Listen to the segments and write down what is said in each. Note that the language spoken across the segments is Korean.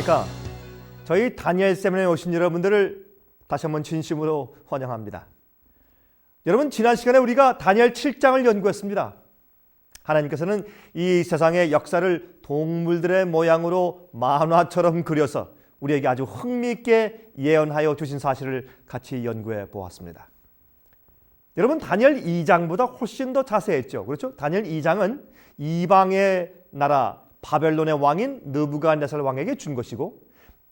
안녕하십니까? 저희 다니엘 세미나에 오신 여러분들을 다시 한번 진심으로 환영합니다. 여러분, 지난 시간에 우리가 다니엘 7장을 연구했습니다. 하나님께서는 이 세상의 역사를 동물들의 모양으로 만화처럼 그려서 우리에게 아주 흥미있게 예언하여 주신 사실을 같이 연구해 보았습니다. 여러분, 다니엘 2장보다 훨씬 더 자세했죠. 그렇죠? 다니엘 2장은 이방의 나라 바벨론의 왕인 느부갓네살 왕에게 준 것이고,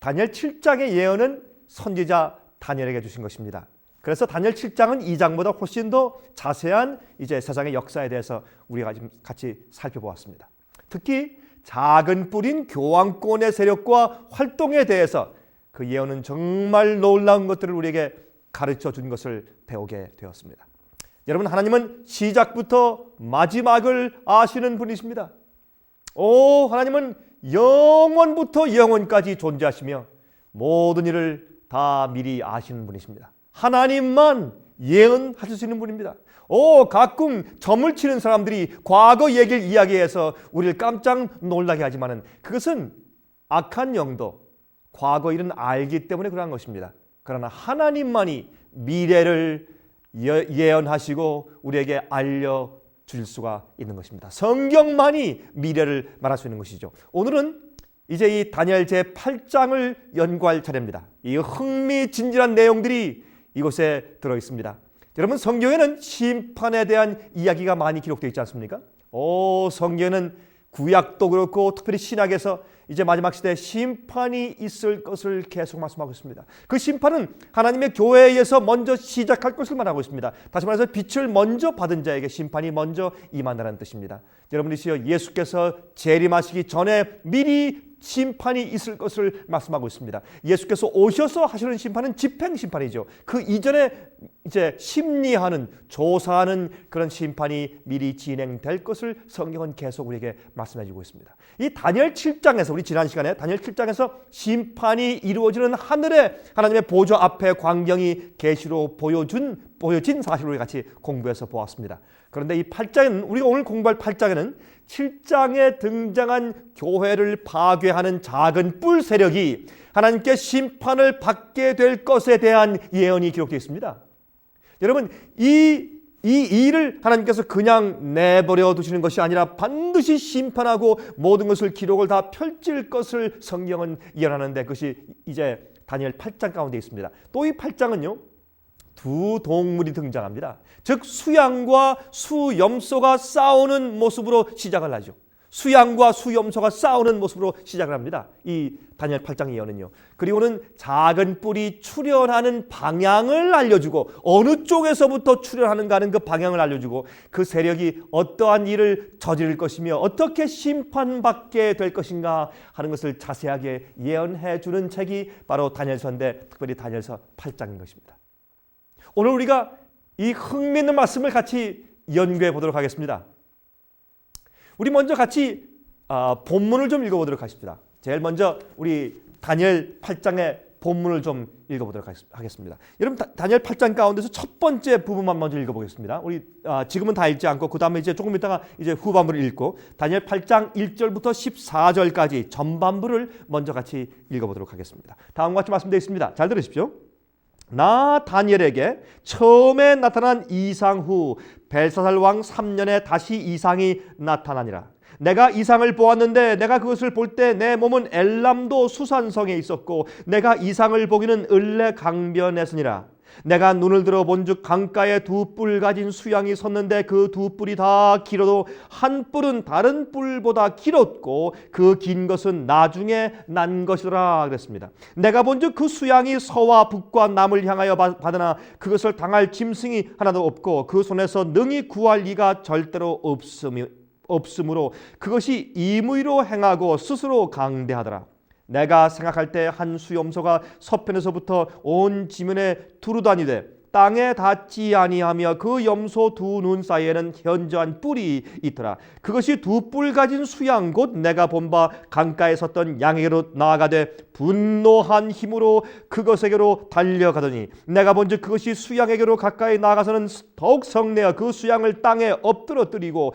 다니엘 7장의 예언은 선지자 다니엘에게 주신 것입니다. 그래서 다니엘 7장은 2장보다 훨씬 더 자세한 이제 세상의 역사에 대해서 우리가 지금 같이 살펴보았습니다. 특히 작은 뿔인 교황권의 세력과 활동에 대해서 그 예언은 정말 놀라운 것들을 우리에게 가르쳐 준 것을 배우게 되었습니다. 여러분, 하나님은 시작부터 마지막을 아시는 분이십니다. 하나님은 영원부터 영원까지 존재하시며 모든 일을 다 미리 아시는 분이십니다. 하나님만 예언하실 수 있는 분입니다. 가끔 점을 치는 사람들이 과거 얘기를 이야기해서 우리를 깜짝 놀라게 하지만은 그것은 악한 영도 과거 일은 알기 때문에 그러한 것입니다. 그러나 하나님만이 미래를 예언하시고 우리에게 알려줄 수가 있는 것입니다. 성경만이 미래를 말할 수 있는 것이죠. 오늘은 이제 이 다니엘 제8장을 연구할 차례입니다. 이 흥미진진한 내용들이 이곳에 들어있습니다. 여러분, 성경에는 심판에 대한 이야기가 많이 기록되어 있지 않습니까? 성경에는 구약도 그렇고 특별히 신약에서 이제 마지막 시대에 심판이 있을 것을 계속 말씀하고 있습니다. 그 심판은 하나님의 교회에서 먼저 시작할 것을 말하고 있습니다. 다시 말해서 빛을 먼저 받은 자에게 심판이 먼저 임한다는 뜻입니다. 여러분이시여, 예수께서 재림하시기 전에 미리 심판이 있을 것을 말씀하고 있습니다. 예수께서 오셔서 하시는 심판은 집행 심판이죠. 그 이전에 이제 심리하는, 조사하는 그런 심판이 미리 진행될 것을 성경은 계속 우리에게 말씀해주고 있습니다. 이 다니엘 7장에서, 우리 지난 시간에 다니엘 7장에서 심판이 이루어지는 하늘의 하나님의 보좌 앞에 광경이 계시로 보여진 사실을 우리 같이 공부해서 보았습니다. 그런데 이 8장은, 우리가 오늘 공부할 8장에는 7장에 등장한 교회를 파괴하는 작은 뿔 세력이 하나님께 심판을 받게 될 것에 대한 예언이 기록되어 있습니다. 여러분, 이 일을 하나님께서 그냥 내버려 두시는 것이 아니라 반드시 심판하고 모든 것을 기록을 다 펼칠 것을 성경은 예언하는데, 그것이 이제 다니엘 8장 가운데 있습니다. 또 이 8장은요, 두 동물이 등장합니다. 즉 수양과 수염소가 싸우는 모습으로 시작을 하죠. 수양과 수염소가 싸우는 모습으로 시작을 합니다. 이 다니엘 8장 예언은요. 그리고는 작은 뿔이 출현하는 방향을 알려주고, 어느 쪽에서부터 출현하는가 하는 그 방향을 알려주고, 그 세력이 어떠한 일을 저지를 것이며 어떻게 심판받게 될 것인가 하는 것을 자세하게 예언해 주는 책이 바로 다니엘서인데, 특별히 다니엘서 8장인 것입니다. 오늘 우리가 이 흥미있는 말씀을 같이 연구해 보도록 하겠습니다. 우리 먼저 같이 본문을 좀 읽어보도록 하십시다. 제일 먼저 우리 다니엘 8장의 본문을 좀 읽어보도록 하겠습니다. 여러분, 다니엘 8장 가운데서 첫 번째 부분만 먼저 읽어보겠습니다. 우리 지금은 다 읽지 않고 그 다음에 이제 조금 있다가 이제 후반부를 읽고 다니엘 8장 1절부터 14절까지 전반부를 먼저 같이 읽어보도록 하겠습니다. 다음과 같이 말씀되어 있습니다. 잘 들으십시오. 나 다니엘에게 처음에 나타난 이상 후 벨사살 왕 3년에 다시 이상이 나타나니라. 내가 이상을 보았는데 내가 그것을 볼 때 내 몸은 엘람도 수산성에 있었고 내가 이상을 보기는 을레 강변에서니라. 내가 눈을 들어 본즉 강가에 두 뿔 가진 수양이 섰는데 그 두 뿔이 다 길어도 한 뿔은 다른 뿔보다 길었고 그 긴 것은 나중에 난 것이더라 그랬습니다. 내가 본즉 그 수양이 서와 북과 남을 향하여 받으나 그것을 당할 짐승이 하나도 없고 그 손에서 능히 구할 이가 절대로 없으므로 그것이 임의로 행하고 스스로 강대하더라. 내가 생각할 때 한 수염소가 서편에서부터 온 지면에 두루다니되 땅에 닿지 아니하며 그 염소 두 눈 사이에는 현저한 뿔이 있더라. 그것이 두 뿔 가진 수양 곧 내가 본 바 강가에 섰던 양에게로 나아가되 분노한 힘으로 그것에게로 달려가더니 내가 본즉 그것이 수양에게로 가까이 나아가서는 더욱 성내어 그 수양을 땅에 엎드러뜨리고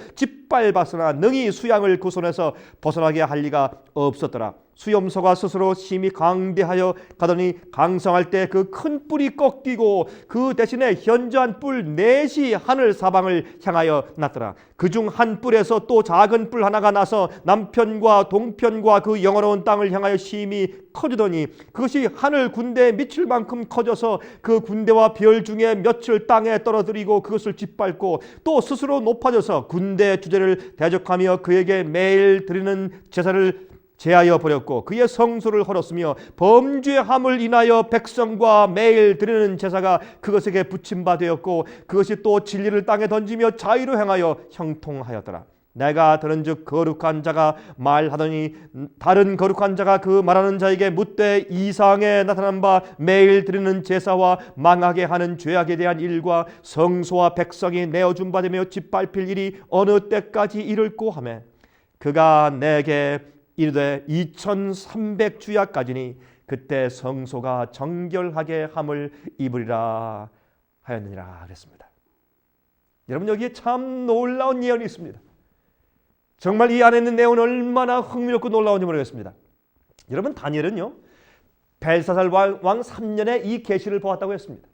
짓밟았으나 능히 수양을 그 손에서 벗어나게 할 리가 없었더라. 수염소가 스스로 심히 강대하여 가더니 강성할 때 그 큰 뿔이 꺾이고 그 대신에 현저한 뿔 넷이 하늘 사방을 향하여 났더라. 그중 한 뿔에서 또 작은 뿔 하나가 나서 남편과 동편과 그 영화로운 땅을 향하여 심히 커지더니 그것이 하늘 군대에 미칠 만큼 커져서 그 군대와 별 중에 몇을 땅에 떨어뜨리고 그것을 짓밟고 또 스스로 높아져서 군대 주제를 대적하며 그에게 매일 드리는 제사를 제하여 버렸고 그의 성소를 헐었으며 범죄함을 인하여 백성과 매일 드리는 제사가 그것에게 붙임바 되었고 그것이 또 진리를 땅에 던지며 자유로 행하여 형통하였더라. 내가 들은즉 거룩한 자가 말하더니 다른 거룩한 자가 그 말하는 자에게 묻되 이상에 나타난 바 매일 드리는 제사와 망하게 하는 죄악에 대한 일과 성소와 백성이 내어준 바 되며 짓밟힐 일이 어느 때까지 이를꼬 하매 그가 내게 이르되 2300주야까지니 그때 성소가 정결하게 함을 입으리라 하였느니라 그랬습니다. 여러분 여기에 참 놀라운 예언이 있습니다. 정말 이 안에 있는 내용은 얼마나 흥미롭고 놀라운지 모르겠습니다. 여러분 다니엘은요 벨사살 왕 3년에 이 계시를 보았다고 했습니다.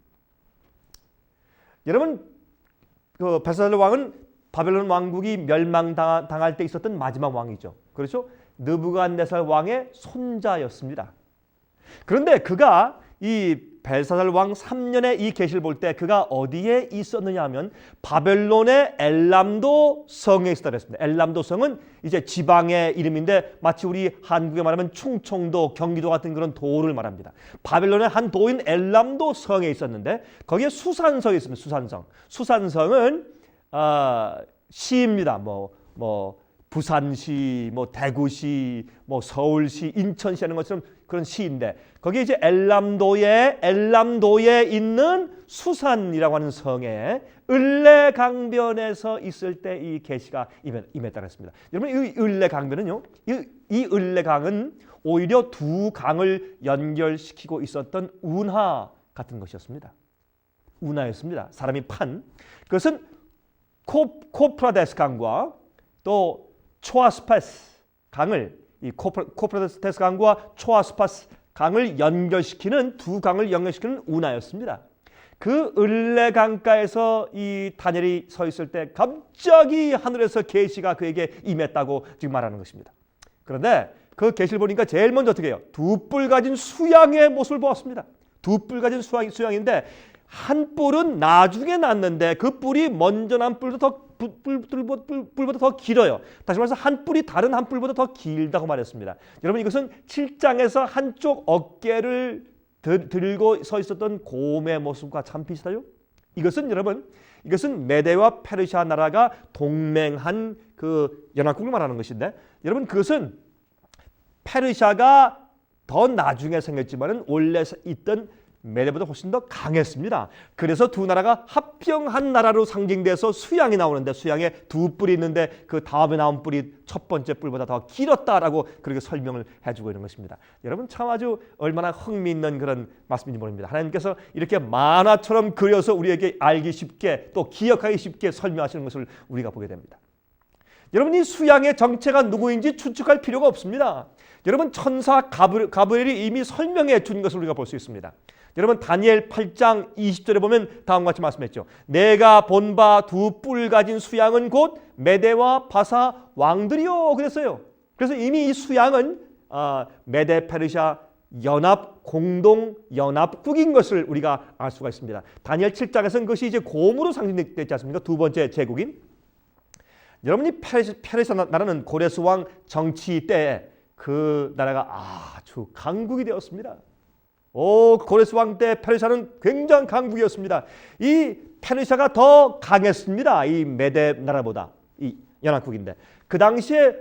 여러분 그 벨사살 왕은 바벨론 왕국이 멸망당할 때 있었던 마지막 왕이죠. 그렇죠? 느부갓네살 왕의 손자였습니다. 그런데 그가 이 벨사살 왕 3년에 이 계시를 볼 때 그가 어디에 있었느냐 하면 바벨론의 엘람도 성에 있었다고 했습니다. 엘람도 성은 이제 지방의 이름인데 마치 우리 한국에 말하면 충청도, 경기도 같은 그런 도를 말합니다. 바벨론의 한 도인 엘람도 성에 있었는데 거기에 수산성이 있습니다. 수산성. 수산성은 시입니다. 부산시, 대구시, 서울시, 인천시 하는 것처럼 그런 시인데 거기에 이제 엘람도에 있는 수산이라고 하는 성에 을레강변에서 있을 때 이 계시가 임했다고 했습니다. 여러분 이 을레강변은요, 이 을레강은 오히려 두 강을 연결시키고 있었던 운하 같은 것이었습니다. 운하였습니다. 사람이 판 그것은 코프라데스 강과 또 초아스파스 강을 이 코프라데스 강과 초아스파스 강을 연결시키는 두 강을 연결시키는 운하였습니다. 그 을레강가에서 이 다니엘이 서 있을 때 갑자기 하늘에서 계시가 그에게 임했다고 지금 말하는 것입니다. 그런데 그 계시를 보니까 제일 먼저 어떻게 해요? 두 뿔 가진 수양의 모습을 보았습니다. 두 뿔 가진 수양인데 한 뿔은 나중에 났는데 그 뿔이 먼저 난 뿔보다 더 길어요. 다시 말해서 한 뿔이 다른 한 뿔보다 더 길다고 말했습니다. 여러분 이것은 7장에서 한쪽 어깨를 들고 서 있었던 곰의 모습과 참 비슷해요. 이것은 여러분 이것은 메데와 페르시아 나라가 동맹한 그 연합국을 말하는 것인데 여러분 그것은 페르시아가 더 나중에 생겼지만은 원래 있던 메데보다 훨씬 더 강했습니다. 그래서 두 나라가 합병한 나라로 상징돼서 수양이 나오는데 수양에 두 뿔이 있는데 그 다음에 나온 뿔이 첫 번째 뿔보다 더 길었다라고 그렇게 설명을 해주고 있는 것입니다. 여러분 참 아주 얼마나 흥미있는 그런 말씀인지 모릅니다. 하나님께서 이렇게 만화처럼 그려서 우리에게 알기 쉽게 또 기억하기 쉽게 설명하시는 것을 우리가 보게 됩니다. 여러분 이 수양의 정체가 누구인지 추측할 필요가 없습니다. 여러분 천사 가브리엘이 이미 설명해 준 것을 우리가 볼 수 있습니다. 여러분 다니엘 8장 20절에 보면 다음과 같이 말씀했죠. 내가 본 바 두 뿔 가진 수양은 곧 메데와 바사 왕들이요 그랬어요. 그래서 이미 이 수양은 메데 페르시아 공동 연합국인 것을 우리가 알 수가 있습니다. 다니엘 7장에서는 그것이 이제 곰으로 상징됐지 않습니까? 두 번째 제국인. 여러분이 페르시아 나라는 고레스 왕 정치 때에 그 나라가 아주 강국이 되었습니다. 고레스 왕 때 페르시아는 굉장히 강국이었습니다. 이 페르시아가 더 강했습니다. 이 메데 나라보다 이 연합국인데 그 당시에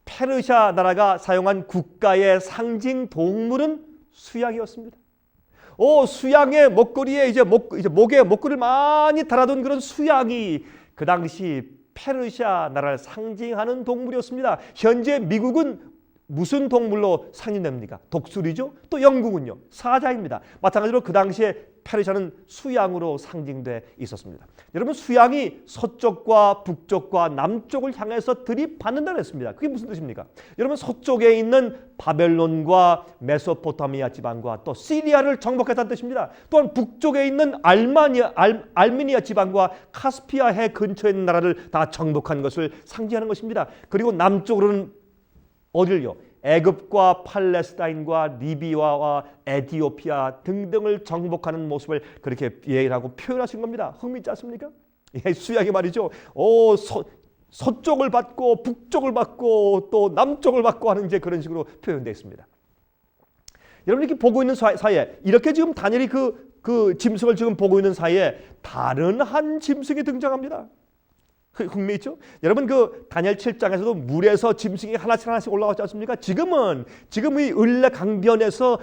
페르시아 나라가 사용한 국가의 상징 동물은 수양이었습니다. 수양의 목걸이에 이제 목에 목걸이를 많이 달아둔 그런 수양이 그 당시 페르시아 나라를 상징하는 동물이었습니다. 현재 미국은 무슨 동물로 상징됩니까? 독수리죠. 또 영국은요, 사자입니다. 마찬가지로 그 당시에 페르시아는 수양으로 상징돼 있었습니다. 여러분, 수양이 서쪽과 북쪽과 남쪽을 향해서 들이받는다고 했습니다. 그게 무슨 뜻입니까? 여러분, 서쪽에 있는 바벨론과 메소포타미아 지방과 또 시리아를 정복했다는 뜻입니다. 또한 북쪽에 있는 알메니아 지방과 카스피아 해 근처에 있는 나라를 다 정복한 것을 상징하는 것입니다. 그리고 남쪽으로는 어딜요? 애굽과 팔레스타인과 리비아와 에티오피아 등등을 정복하는 모습을 그렇게 예언하고 표현하신 겁니다. 흥미있지 않습니까? 예, 수양이 말이죠. 서쪽을 받고 북쪽을 받고 또 남쪽을 받고 하는 이제 그런 식으로 표현되어 있습니다. 여러분, 이렇게 보고 있는 사이에, 이렇게 지금 다니엘이 그 짐승을 지금 보고 있는 사이에 다른 한 짐승이 등장합니다. 흥미있죠? 여러분, 그 다니엘 7장에서도 물에서 짐승이 하나씩 올라왔지 않습니까? 지금 이 을레 강변에서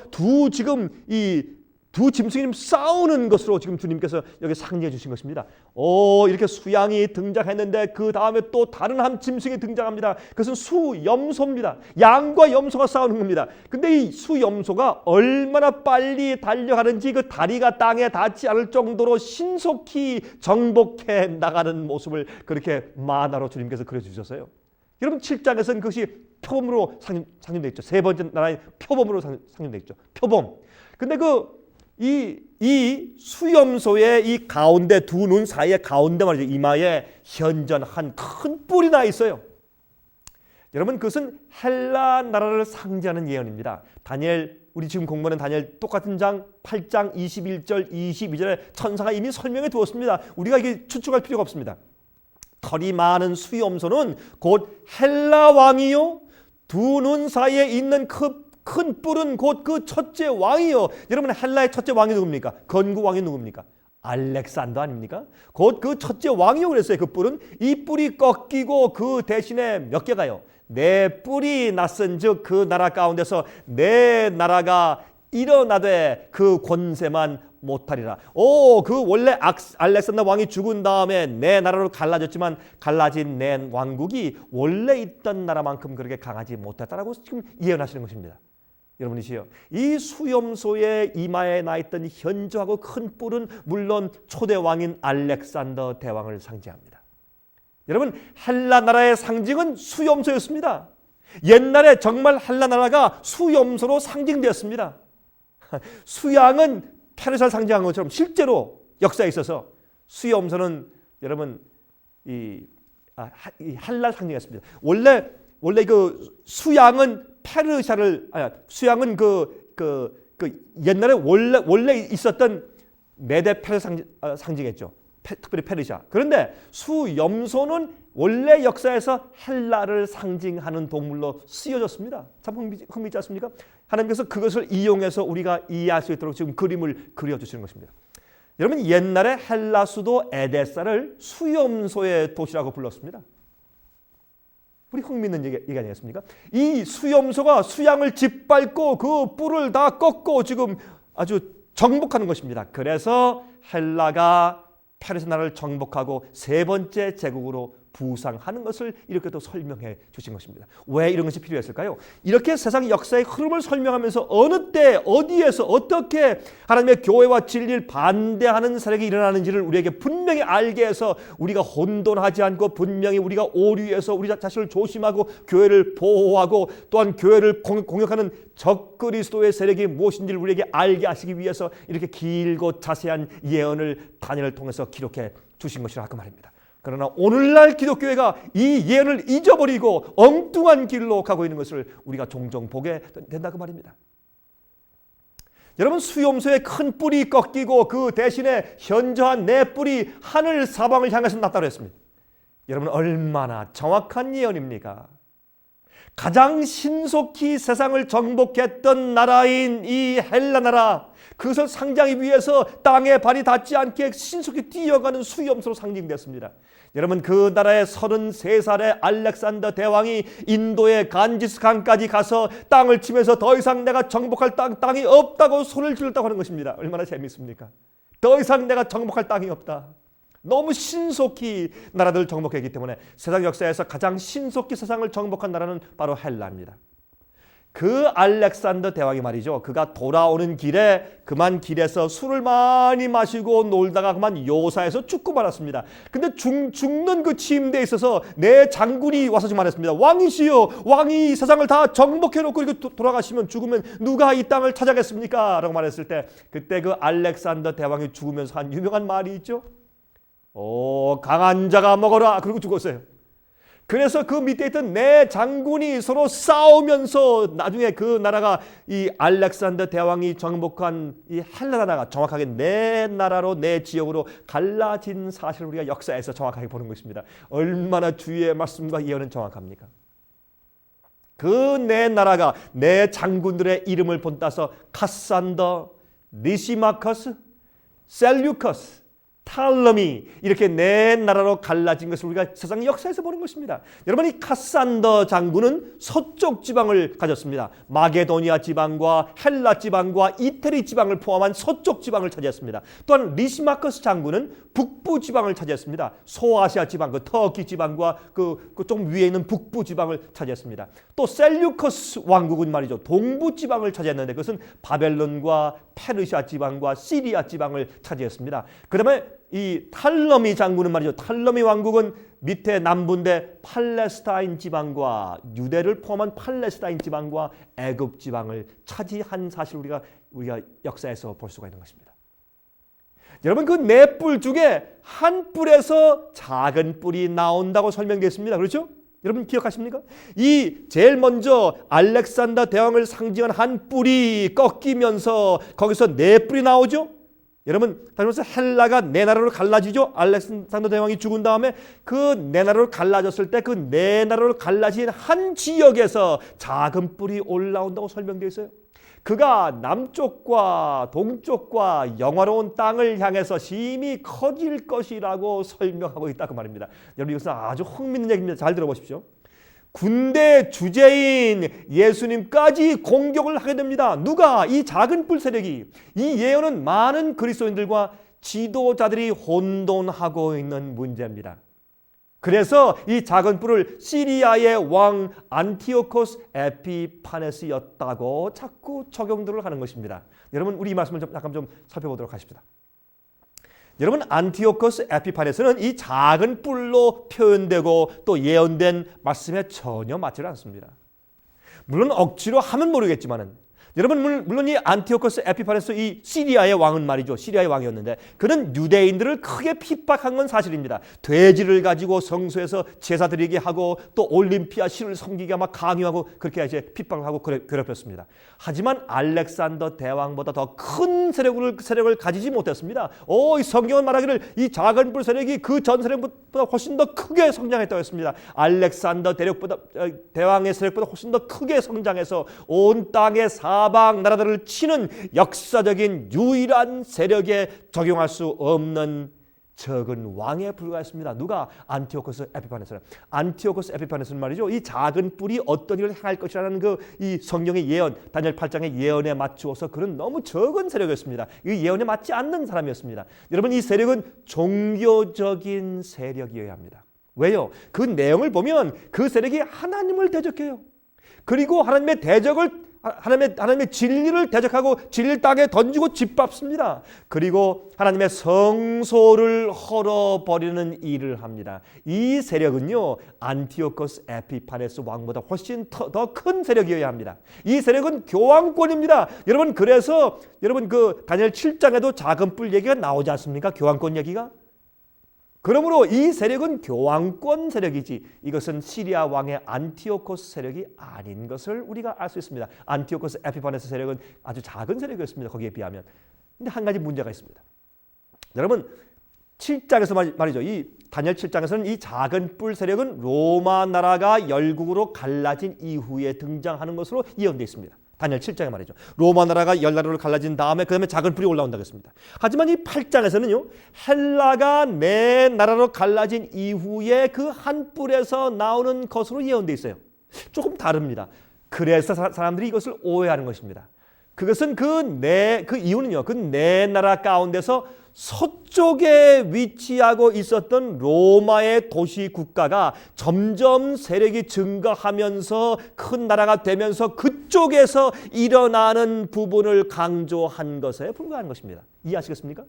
두 짐승이 싸우는 것으로 지금 주님께서 여기 상징해 주신 것입니다. 이렇게 수양이 등장했는데 그 다음에 또 다른 한 짐승이 등장합니다. 그것은 수염소입니다. 양과 염소가 싸우는 겁니다. 근데 이 수염소가 얼마나 빨리 달려가는지 그 다리가 땅에 닿지 않을 정도로 신속히 정복해 나가는 모습을 그렇게 만화로 주님께서 그려주셨어요. 여러분, 7장에서는 그것이 표범으로 상징되어 있죠. 세 번째 나라의 표범으로 상징되어 있죠. 표범. 근데 이 수염소의 이 가운데 두 눈 사이에 가운데 말이죠. 이마에 현전한 큰 뿔이 나 있어요. 여러분, 그것은 헬라 나라를 상징하는 예언입니다. 우리 지금 공부하는 다니엘 똑같은 장 8장 21절 22절에 천사가 이미 설명해 두었습니다. 우리가 이게 추측할 필요가 없습니다. 털이 많은 수염소는 곧 헬라 왕이요, 두 눈 사이에 있는 큰 뿔은 곧 그 첫째 왕이요. 여러분, 헬라의 첫째 왕이 누굽니까? 건국 왕이 누굽니까? 알렉산더 아닙니까? 곧 그 첫째 왕이요 그랬어요. 그 뿔은 이 뿔이 꺾이고 그 대신에 몇 개가요? 네 뿔이 났은즉 그 나라 가운데서 네 나라가 일어나되 그 권세만 못하리라. 그 원래 알렉산더 왕이 죽은 다음에 네 나라로 갈라졌지만 갈라진 네 왕국이 원래 있던 나라만큼 그렇게 강하지 못했다라고 지금 예언하시는 것입니다. 여러분이시여, 이 수염소의 이마에 나 있던 현저하고 큰 뿔은 물론 초대 왕인 알렉산더 대왕을 상징합니다. 여러분, 헬라 나라의 상징은 수염소였습니다. 옛날에 정말 헬라 나라가 수염소로 상징되었습니다. 수양은 페르시아를 상징한 것처럼 실제로 역사에 있어서 수염소는 여러분 이 헬라를 상징했습니다. 원래 그 수양은 수양은 옛날에 원래 있었던 메데 페르시아 상징했죠. 특별히 페르시아. 그런데 수염소는 원래 역사에서 헬라를 상징하는 동물로 쓰여졌습니다. 참 흥미있지 않습니까? 하나님께서 그것을 이용해서 우리가 이해할 수 있도록 지금 그림을 그려주시는 것입니다. 여러분, 옛날에 헬라 수도 에데사를 수염소의 도시라고 불렀습니다. 우리 흥미있는 얘기 아니겠습니까? 이 수염소가 수양을 짓밟고 그 뿔을 다 꺾고 지금 아주 정복하는 것입니다. 그래서 헬라가 페르시아 나라를 정복하고 세 번째 제국으로 부상하는 것을 이렇게 또 설명해 주신 것입니다. 왜 이런 것이 필요했을까요? 이렇게 세상 역사의 흐름을 설명하면서 어느 때 어디에서 어떻게 하나님의 교회와 진리를 반대하는 세력이 일어나는지를 우리에게 분명히 알게 해서 우리가 혼돈하지 않고 분명히 우리가 오류해서 우리 자신을 조심하고 교회를 보호하고 또한 교회를 공격하는 적그리스도의 세력이 무엇인지를 우리에게 알게 하시기 위해서 이렇게 길고 자세한 예언을 다니엘을 통해서 기록해 주신 것이라 그 말입니다. 그러나 오늘날 기독교회가 이 예언을 잊어버리고 엉뚱한 길로 가고 있는 것을 우리가 종종 보게 된다 그 말입니다. 여러분, 수염소의 큰 뿔이 꺾이고 그 대신에 현저한 네 뿔이 하늘 사방을 향해서 났다고 했습니다. 여러분, 얼마나 정확한 예언입니까? 가장 신속히 세상을 정복했던 나라인 이 헬라 나라, 그것을 상징하기 위해서 땅에 발이 닿지 않게 신속히 뛰어가는 수염소로 상징됐습니다. 여러분, 그 나라의 33살의 알렉산더 대왕이 인도의 간지스 강까지 가서 땅을 치면서 더 이상 내가 정복할 땅이 없다고 손을 들었다고 하는 것입니다. 얼마나 재미있습니까? 더 이상 내가 정복할 땅이 없다. 너무 신속히 나라들을 정복했기 때문에 세상 역사에서 가장 신속히 세상을 정복한 나라는 바로 헬라입니다. 그 알렉산더 대왕이 말이죠. 그가 돌아오는 길에 그만 길에서 술을 많이 마시고 놀다가 그만 요사에서 죽고 말았습니다. 근데 죽는 그 침대에 있어서 내 장군이 와서 말했습니다. 왕이시여, 왕이 세상을 다 정복해놓고 이렇게 돌아가시면 죽으면 누가 이 땅을 찾아겠습니까? 라고 말했을 때 그때 그 알렉산더 대왕이 죽으면서 한 유명한 말이 있죠. 강한 자가 먹어라. 그러고 죽었어요. 그래서 그 밑에 있던 내 장군이 서로 싸우면서 나중에 그 나라가 이 알렉산더 대왕이 정복한 이 헬라 나라가 정확하게 내 나라로 내 지역으로 갈라진 사실을 우리가 역사에서 정확하게 보는 것입니다. 얼마나 주의 말씀과 예언은 정확합니까? 그 내 나라가 내 장군들의 이름을 본따서 카산더, 리시마커스, 셀류커스, 탈러미 이렇게 네 나라로 갈라진 것을 우리가 세상 역사에서 보는 것입니다. 여러분, 이 카산더 장군은 서쪽 지방을 가졌습니다. 마게도니아 지방과 헬라 지방과 이태리 지방을 포함한 서쪽 지방을 차지했습니다. 또한 리시마커스 장군은 북부 지방을 차지했습니다. 소아시아 지방, 그 터키 지방과 그 좀 위에 있는 북부 지방을 차지했습니다. 또 셀류커스 왕국은 말이죠, 동부 지방을 차지했는데 그것은 바벨론과 페르시아 지방과 시리아 지방을 차지했습니다. 그다음에 이 탈러미 장군은 말이죠, 탈러미 왕국은 밑에 남부인데 팔레스타인 지방과 유대를 포함한 팔레스타인 지방과 애굽 지방을 차지한 사실을 우리가 역사에서 볼 수가 있는 것입니다. 여러분, 그 네 뿔 중에 한 뿔에서 작은 뿔이 나온다고 설명되어 있습니다. 그렇죠? 여러분 기억하십니까? 이 제일 먼저 알렉산더 대왕을 상징한 한 뿔이 꺾이면서 거기서 네 뿔이 나오죠. 여러분, 다시 말해서 헬라가 네 나라로 갈라지죠. 알렉산더 대왕이 죽은 다음에 그 네 나라로 갈라졌을 때 그 네 나라로 갈라진 한 지역에서 작은 뿔이 올라온다고 설명되어 있어요. 그가 남쪽과 동쪽과 영화로운 땅을 향해서 심히 커질 것이라고 설명하고 있다 그 말입니다. 여러분, 이것은 아주 흥미있는 얘기입니다. 잘 들어보십시오. 군대 주제인 예수님까지 공격을 하게 됩니다. 누가? 이 작은 뿔 세력이. 이 예언은 많은 그리스도인들과 지도자들이 혼돈하고 있는 문제입니다. 그래서 이 작은 뿔을 시리아의 왕 안티오코스 에피파네스였다고 자꾸 적용들을 하는 것입니다. 여러분, 우리 이 말씀을 잠깐 좀 살펴보도록 하십시다. 여러분, 안티오코스 에피파네스는 이 작은 뿔로 표현되고 또 예언된 말씀에 전혀 맞지 않습니다. 물론 억지로 하면 모르겠지만은, 여러분, 물론 이 안티오코스 에피파네스, 이 시리아의 왕은 말이죠, 시리아의 왕이었는데 그는 유대인들을 크게 핍박한 건 사실입니다. 돼지를 가지고 성소에서 제사 드리게 하고 또 올림피아 신을 섬기게 막 강요하고 그렇게 이제 핍박을 하고 괴롭혔습니다. 하지만 알렉산더 대왕보다 더 큰 세력을 가지지 못했습니다. 이 성경은 말하기를 이 작은 뿔 세력이 그 전 세력보다 훨씬 더 크게 성장했다고 했습니다. 알렉산더 대왕의 세력보다 훨씬 더 크게 성장해서 온 땅의 사방 나라들을 치는 역사적인 유일한 세력에 적용할 수 없는 적은 왕에 불과했습니다. 누가? 안티오코스 에피파네스는. 안티오코스 에피파네스는 말이죠, 이 작은 뿔이 어떤 일을 행할 것이라는 이 성경의 예언, 다니엘 8장의 예언에 맞추어서 그는 너무 적은 세력이었습니다. 이 예언에 맞지 않는 사람이었습니다. 여러분, 이 세력은 종교적인 세력이어야 합니다. 왜요? 그 내용을 보면 그 세력이 하나님을 대적해요. 그리고 하나님의 진리를 대적하고 진리를 땅에 던지고 짓밟습니다. 그리고 하나님의 성소를 헐어버리는 일을 합니다. 이 세력은요, 안티오코스 에피파네스 왕보다 훨씬 더 큰 세력이어야 합니다. 이 세력은 교황권입니다. 여러분, 그래서 여러분 그 다니엘 7장에도 작은 뿔 얘기가 나오지 않습니까? 교황권 얘기가. 그러므로 이 세력은 교황권 세력이지 이것은 시리아 왕의 안티오코스 세력이 아닌 것을 우리가 알 수 있습니다. 안티오코스 에피파네스 세력은 아주 작은 세력이었습니다. 거기에 비하면. 근데 한 가지 문제가 있습니다. 여러분, 7장에서 말이죠, 이 다니엘 7장에서는 이 작은 뿔 세력은 로마 나라가 열국으로 갈라진 이후에 등장하는 것으로 예언되어 있습니다. 다니엘 7장에 말이죠. 로마 나라가 열 나라로 갈라진 다음에 그 다음에 작은 뿔이 올라온다고 했습니다. 하지만 이 8장에서는요, 헬라가 네 나라로 갈라진 이후에 그 한 뿔에서 나오는 것으로 예언되어 있어요. 조금 다릅니다. 그래서 사람들이 이것을 오해하는 것입니다. 그것은 그 이유는요, 그 네 나라 가운데서 서쪽에 위치하고 있었던 로마의 도시 국가가 점점 세력이 증가하면서 큰 나라가 되면서 그 한쪽에서 일어나는 부분을 강조한 것에 불과한 것입니다. 이해하시겠습니까?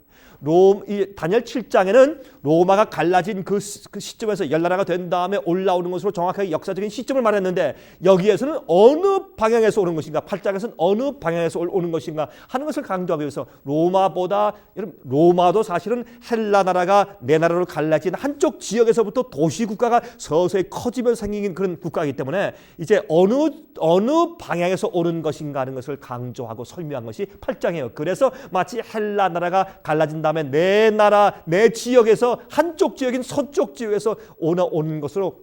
다니엘 7장에는 로마가 갈라진 그 시점에서 열나라가 된 다음에 올라오는 것으로 정확하게 역사적인 시점을 말했는데, 여기에서는 어느 방향에서 오는 것인가, 8장에서는 어느 방향에서 오는 것인가 하는 것을 강조하기 위해서 로마도 사실은 헬라 나라가 네 나라로 갈라진 한쪽 지역에서부터 도시국가가 서서히 커지면서 생긴 그런 국가이기 때문에 이제 어느 방향에서 오는 것인가 하는 것을 강조하고 설명한 것이 8장이에요. 그래서 마치 헬라 나라가 갈라진 다음에 네 나라, 네 지역에서 한쪽 지역인 서쪽 지역에서 오는 것으로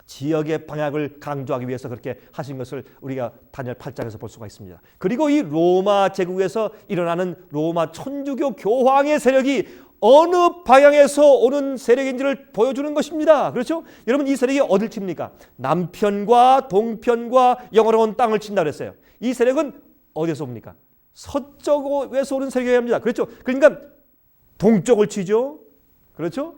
지역의 방향을 강조하기 위해서 그렇게 하신 것을 우리가 다니엘 8장에서 볼 수가 있습니다. 그리고 이 로마 제국에서 일어나는 로마 천주교 교황의 세력이 어느 방향에서 오는 세력인지를 보여주는 것입니다. 그렇죠? 여러분, 이 세력이 어딜 칩니까? 남편과 동편과 영화로운 땅을 친다 그랬어요. 이 세력은 어디에서 옵니까? 서쪽에서 오는 세력입니다. 그렇죠? 그러니까 동쪽을 치죠. 그렇죠?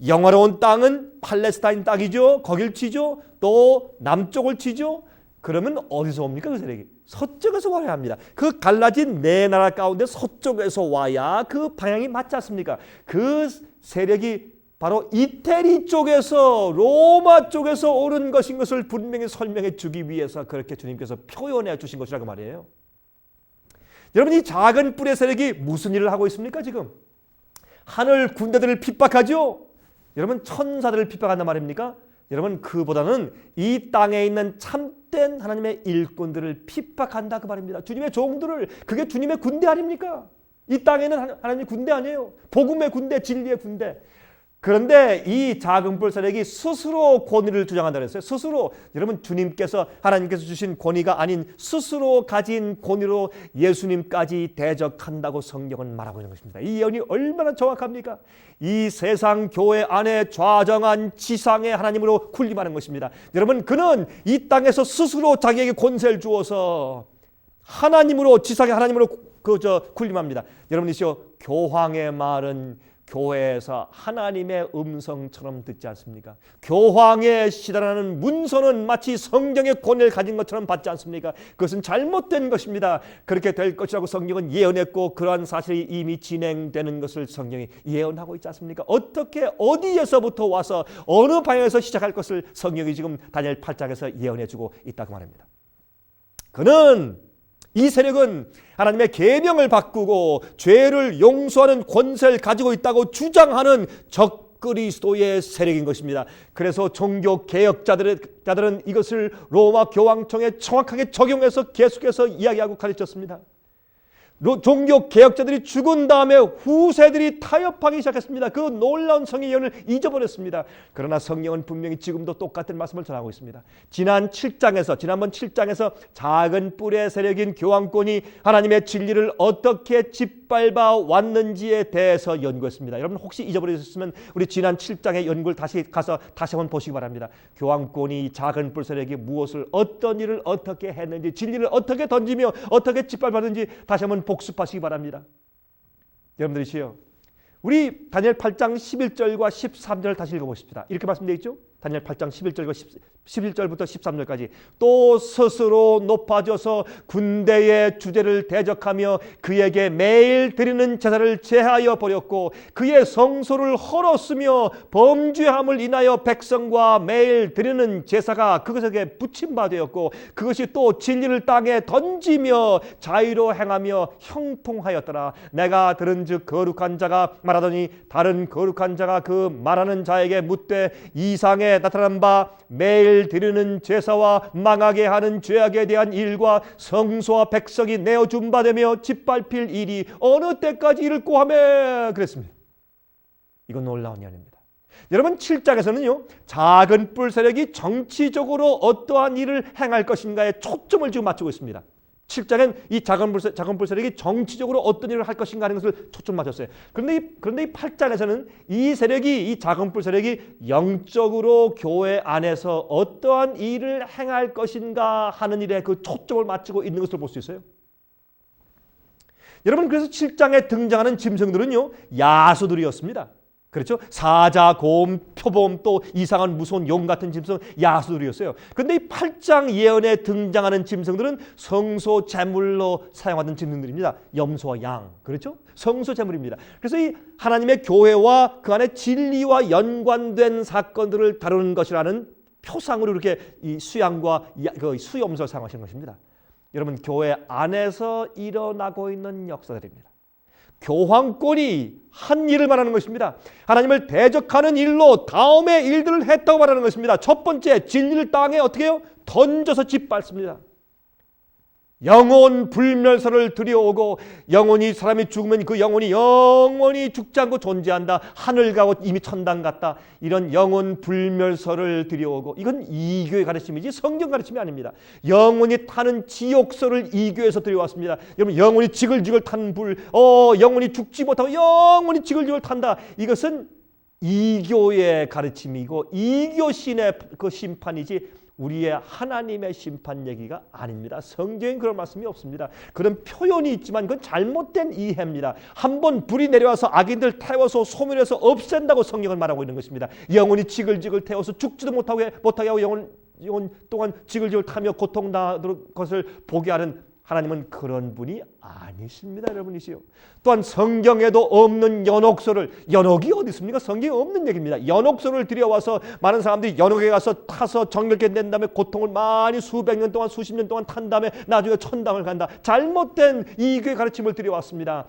영화로운 땅은 팔레스타인 땅이죠. 거길 치죠. 또 남쪽을 치죠. 그러면 어디서 옵니까? 그 세력이 서쪽에서 와야 합니다. 그 갈라진 네 나라 가운데 서쪽에서 와야 그 방향이 맞지 않습니까? 그 세력이 바로 이태리 쪽에서, 로마 쪽에서 오는 것인 것을 분명히 설명해 주기 위해서 그렇게 주님께서 표현해 주신 것이라고 말이에요. 여러분, 이 작은 뿔의 세력이 무슨 일을 하고 있습니까? 지금 하늘 군대들을 핍박하죠. 여러분, 천사들을 핍박한단 말입니까? 여러분, 그보다는 이 땅에 있는 참된 하나님의 일꾼들을 핍박한다 그 말입니다. 주님의 종들을. 그게 주님의 군대 아닙니까? 이 땅에 있는 하나님의 군대 아니에요. 복음의 군대, 진리의 군대. 그런데 이 작은 뿔 세력이 스스로 권위를 주장한다 그랬어요. 스스로. 여러분, 주님께서, 하나님께서 주신 권위가 아닌 스스로 가진 권위로 예수님까지 대적한다고 성경은 말하고 있는 것입니다. 이 예언이 얼마나 정확합니까? 이 세상 교회 안에 좌정한 지상의 하나님으로 군림하는 것입니다. 여러분, 그는 이 땅에서 스스로 자기에게 권세를 주어서 하나님으로, 지상의 하나님으로 군림합니다. 여러분이시여, 교황의 말은 교회에서 하나님의 음성처럼 듣지 않습니까? 교황의 시달하는 문서는 마치 성경의 권위를 가진 것처럼 받지 않습니까? 그것은 잘못된 것입니다. 그렇게 될 것이라고 성경은 예언했고, 그러한 사실이 이미 진행되는 것을 성경이 예언하고 있지 않습니까? 어떻게, 어디에서부터 와서 어느 방향에서 시작할 것을 성경이 지금 다니엘 8장에서 예언해주고 있다고 말합니다. 이 세력은 하나님의 계명을 바꾸고 죄를 용서하는 권세를 가지고 있다고 주장하는 적그리스도의 세력인 것입니다. 그래서 종교 개혁자들은 이것을 로마 교황청에 정확하게 적용해서 계속해서 이야기하고 가르쳤습니다. 종교 개혁자들이 죽은 다음에 후세들이 타협하기 시작했습니다. 그 놀라운 성의 예언을 잊어버렸습니다. 그러나 성경은 분명히 지금도 똑같은 말씀을 전하고 있습니다. 지난번 7장에서 작은 뿔의 세력인 교황권이 하나님의 진리를 어떻게 짓밟아 왔는지에 대해서 연구했습니다. 여러분, 혹시 잊어버리셨으면 우리 지난 7장의 연구를 다시 한번 보시기 바랍니다. 교황권이, 작은 뿔 세력이 무엇을, 어떤 일을 어떻게 했는지, 진리를 어떻게 던지며 어떻게 짓밟았는지 다시 한번 복습하시기 바랍니다. 여러분들이시여, 우리 다니엘 8장 11절과 13절을 다시 읽어보십시다. 이렇게 말씀되어 있죠? 다니엘 8장 11절부터 13절까지. 또 스스로 높아져서 군대의 주제를 대적하며 그에게 매일 드리는 제사를 제하여 버렸고, 그의 성소를 헐었으며 범죄함을 인하여 백성과 매일 드리는 제사가 그것에게 붙임바 되었고, 그것이 또 진리를 땅에 던지며 자유로 행하며 형통하였더라. 내가 들은즉 거룩한 자가 말하더니 다른 거룩한 자가 그 말하는 자에게 묻되, 이상에 나타난 바 매일 드리는 제사와 망하게 하는 죄악에 대한 일과 성소와 백성이 내어준 바 되며 짓밟힐 일이 어느 때까지 이를꼬 하매 그랬습니다. 이건 놀라운 예언입니다. 여러분, 7장에서는요, 작은 뿔 세력이 정치적으로 어떠한 일을 행할 것인가에 초점을 지금 맞추고 있습니다. 7장엔 이 작은 뿔 세력이 정치적으로 어떤 일을 할 것인가 하는 것을 초점 맞췄어요. 그런데 이 8장에서는 이 세력이, 이 작은 뿔 세력이 영적으로 교회 안에서 어떠한 일을 행할 것인가 하는 일에 그 초점을 맞추고 있는 것을 볼 수 있어요. 여러분, 그래서 7장에 등장하는 짐승들은요, 야수들이었습니다. 그렇죠? 사자, 곰, 표범, 또 이상한 무서운 용 같은 짐승, 야수들이었어요. 그런데 이 8장 예언에 등장하는 짐승들은 성소 제물로 사용하던 짐승들입니다. 염소와 양, 그렇죠? 성소 제물입니다. 그래서 이 하나님의 교회와 그 안에 진리와 연관된 사건들을 다루는 것이라는 표상으로 이렇게 이 수양과 그 수염소를 사용하시는 것입니다. 여러분, 교회 안에서 일어나고 있는 역사들입니다. 교황권이 한 일을 말하는 것입니다. 하나님을 대적하는 일로 다음의 일들을 했다고 말하는 것입니다. 첫 번째, 진리를 땅에 어떻게 해요? 던져서 짓밟습니다. 영혼 불멸설을 들여오고, 영혼이 사람이 죽으면 그 영혼이 영원히 죽지 않고 존재한다. 하늘 가고 이미 천당 갔다. 이런 영혼 불멸설을 들여오고, 이건 이교의 가르침이지 성경 가르침이 아닙니다. 영혼이 타는 지옥설을 이교에서 들여왔습니다. 여러분, 영혼이 지글지글 탄 불, 영혼이 죽지 못하고 영혼이 지글지글 탄다. 이것은 이교의 가르침이고 이교신의 그 심판이지 우리의 하나님의 심판 얘기가 아닙니다. 성경엔 그런 말씀이 없습니다. 그런 표현이 있지만 그건 잘못된 이해입니다. 한번 불이 내려와서 악인들 태워서 소멸해서 없앤다고 성경은 말하고 있는 것입니다. 영혼이 지글지글 태워서 죽지도 못하게 하고 영혼 동안 지글지글 타며 고통당하는 것을 보게 하는 하나님은 그런 분이 아니십니다. 여러분이시요. 또한 성경에도 없는 연옥소를, 연옥이 어디 있습니까? 성경에 없는 얘기입니다. 연옥소를 들여와서 많은 사람들이 연옥에 가서 타서 정결케 낸 다음에 고통을 많이 수백 년 동안 수십 년 동안 탄 다음에 나중에 천당을 간다. 잘못된 이교의 가르침을 들여왔습니다.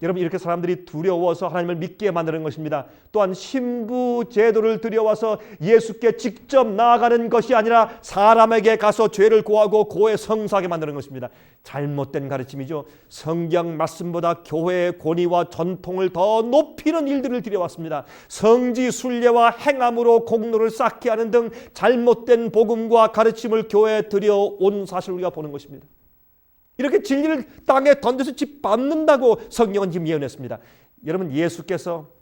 여러분, 이렇게 사람들이 두려워서 하나님을 믿게 만드는 것입니다. 또한 신부 제도를 들여와서 예수께 직접 나아가는 것이 아니라 사람에게 가서 죄를 고하고 고해 성사하게 만드는 것입니다. 잘못된 가르침이죠. 성경 말씀보다 교회의 권위와 전통을 더 높이는 일들을 들여왔습니다. 성지 순례와 행함으로 공로를 쌓게 하는 등 잘못된 복음과 가르침을 교회에 들여온 사실을 우리가 보는 것입니다. 이렇게 진리를 땅에 던져서 짓밟는다고 성경은 지금 예언했습니다. 여러분, 예수께서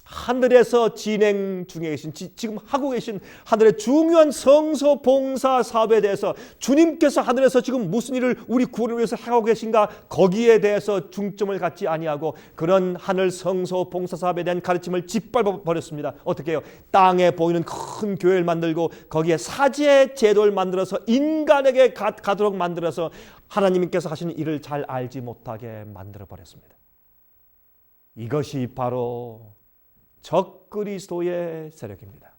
하늘에서 진행 중에 계신, 지금 하고 계신 하늘의 중요한 성소 봉사 사업에 대해서 주님께서 하늘에서 지금 무슨 일을 우리 구원을 위해서 하고 계신가, 거기에 대해서 중점을 갖지 아니하고 그런 하늘 성소 봉사 사업에 대한 가르침을 짓밟아 버렸습니다. 어떻게 해요? 땅에 보이는 큰 교회를 만들고 거기에 사제 제도를 만들어서 인간에게 가도록 만들어서 하나님께서 하시는 일을 잘 알지 못하게 만들어 버렸습니다. 이것이 바로 적그리스도의 세력입니다.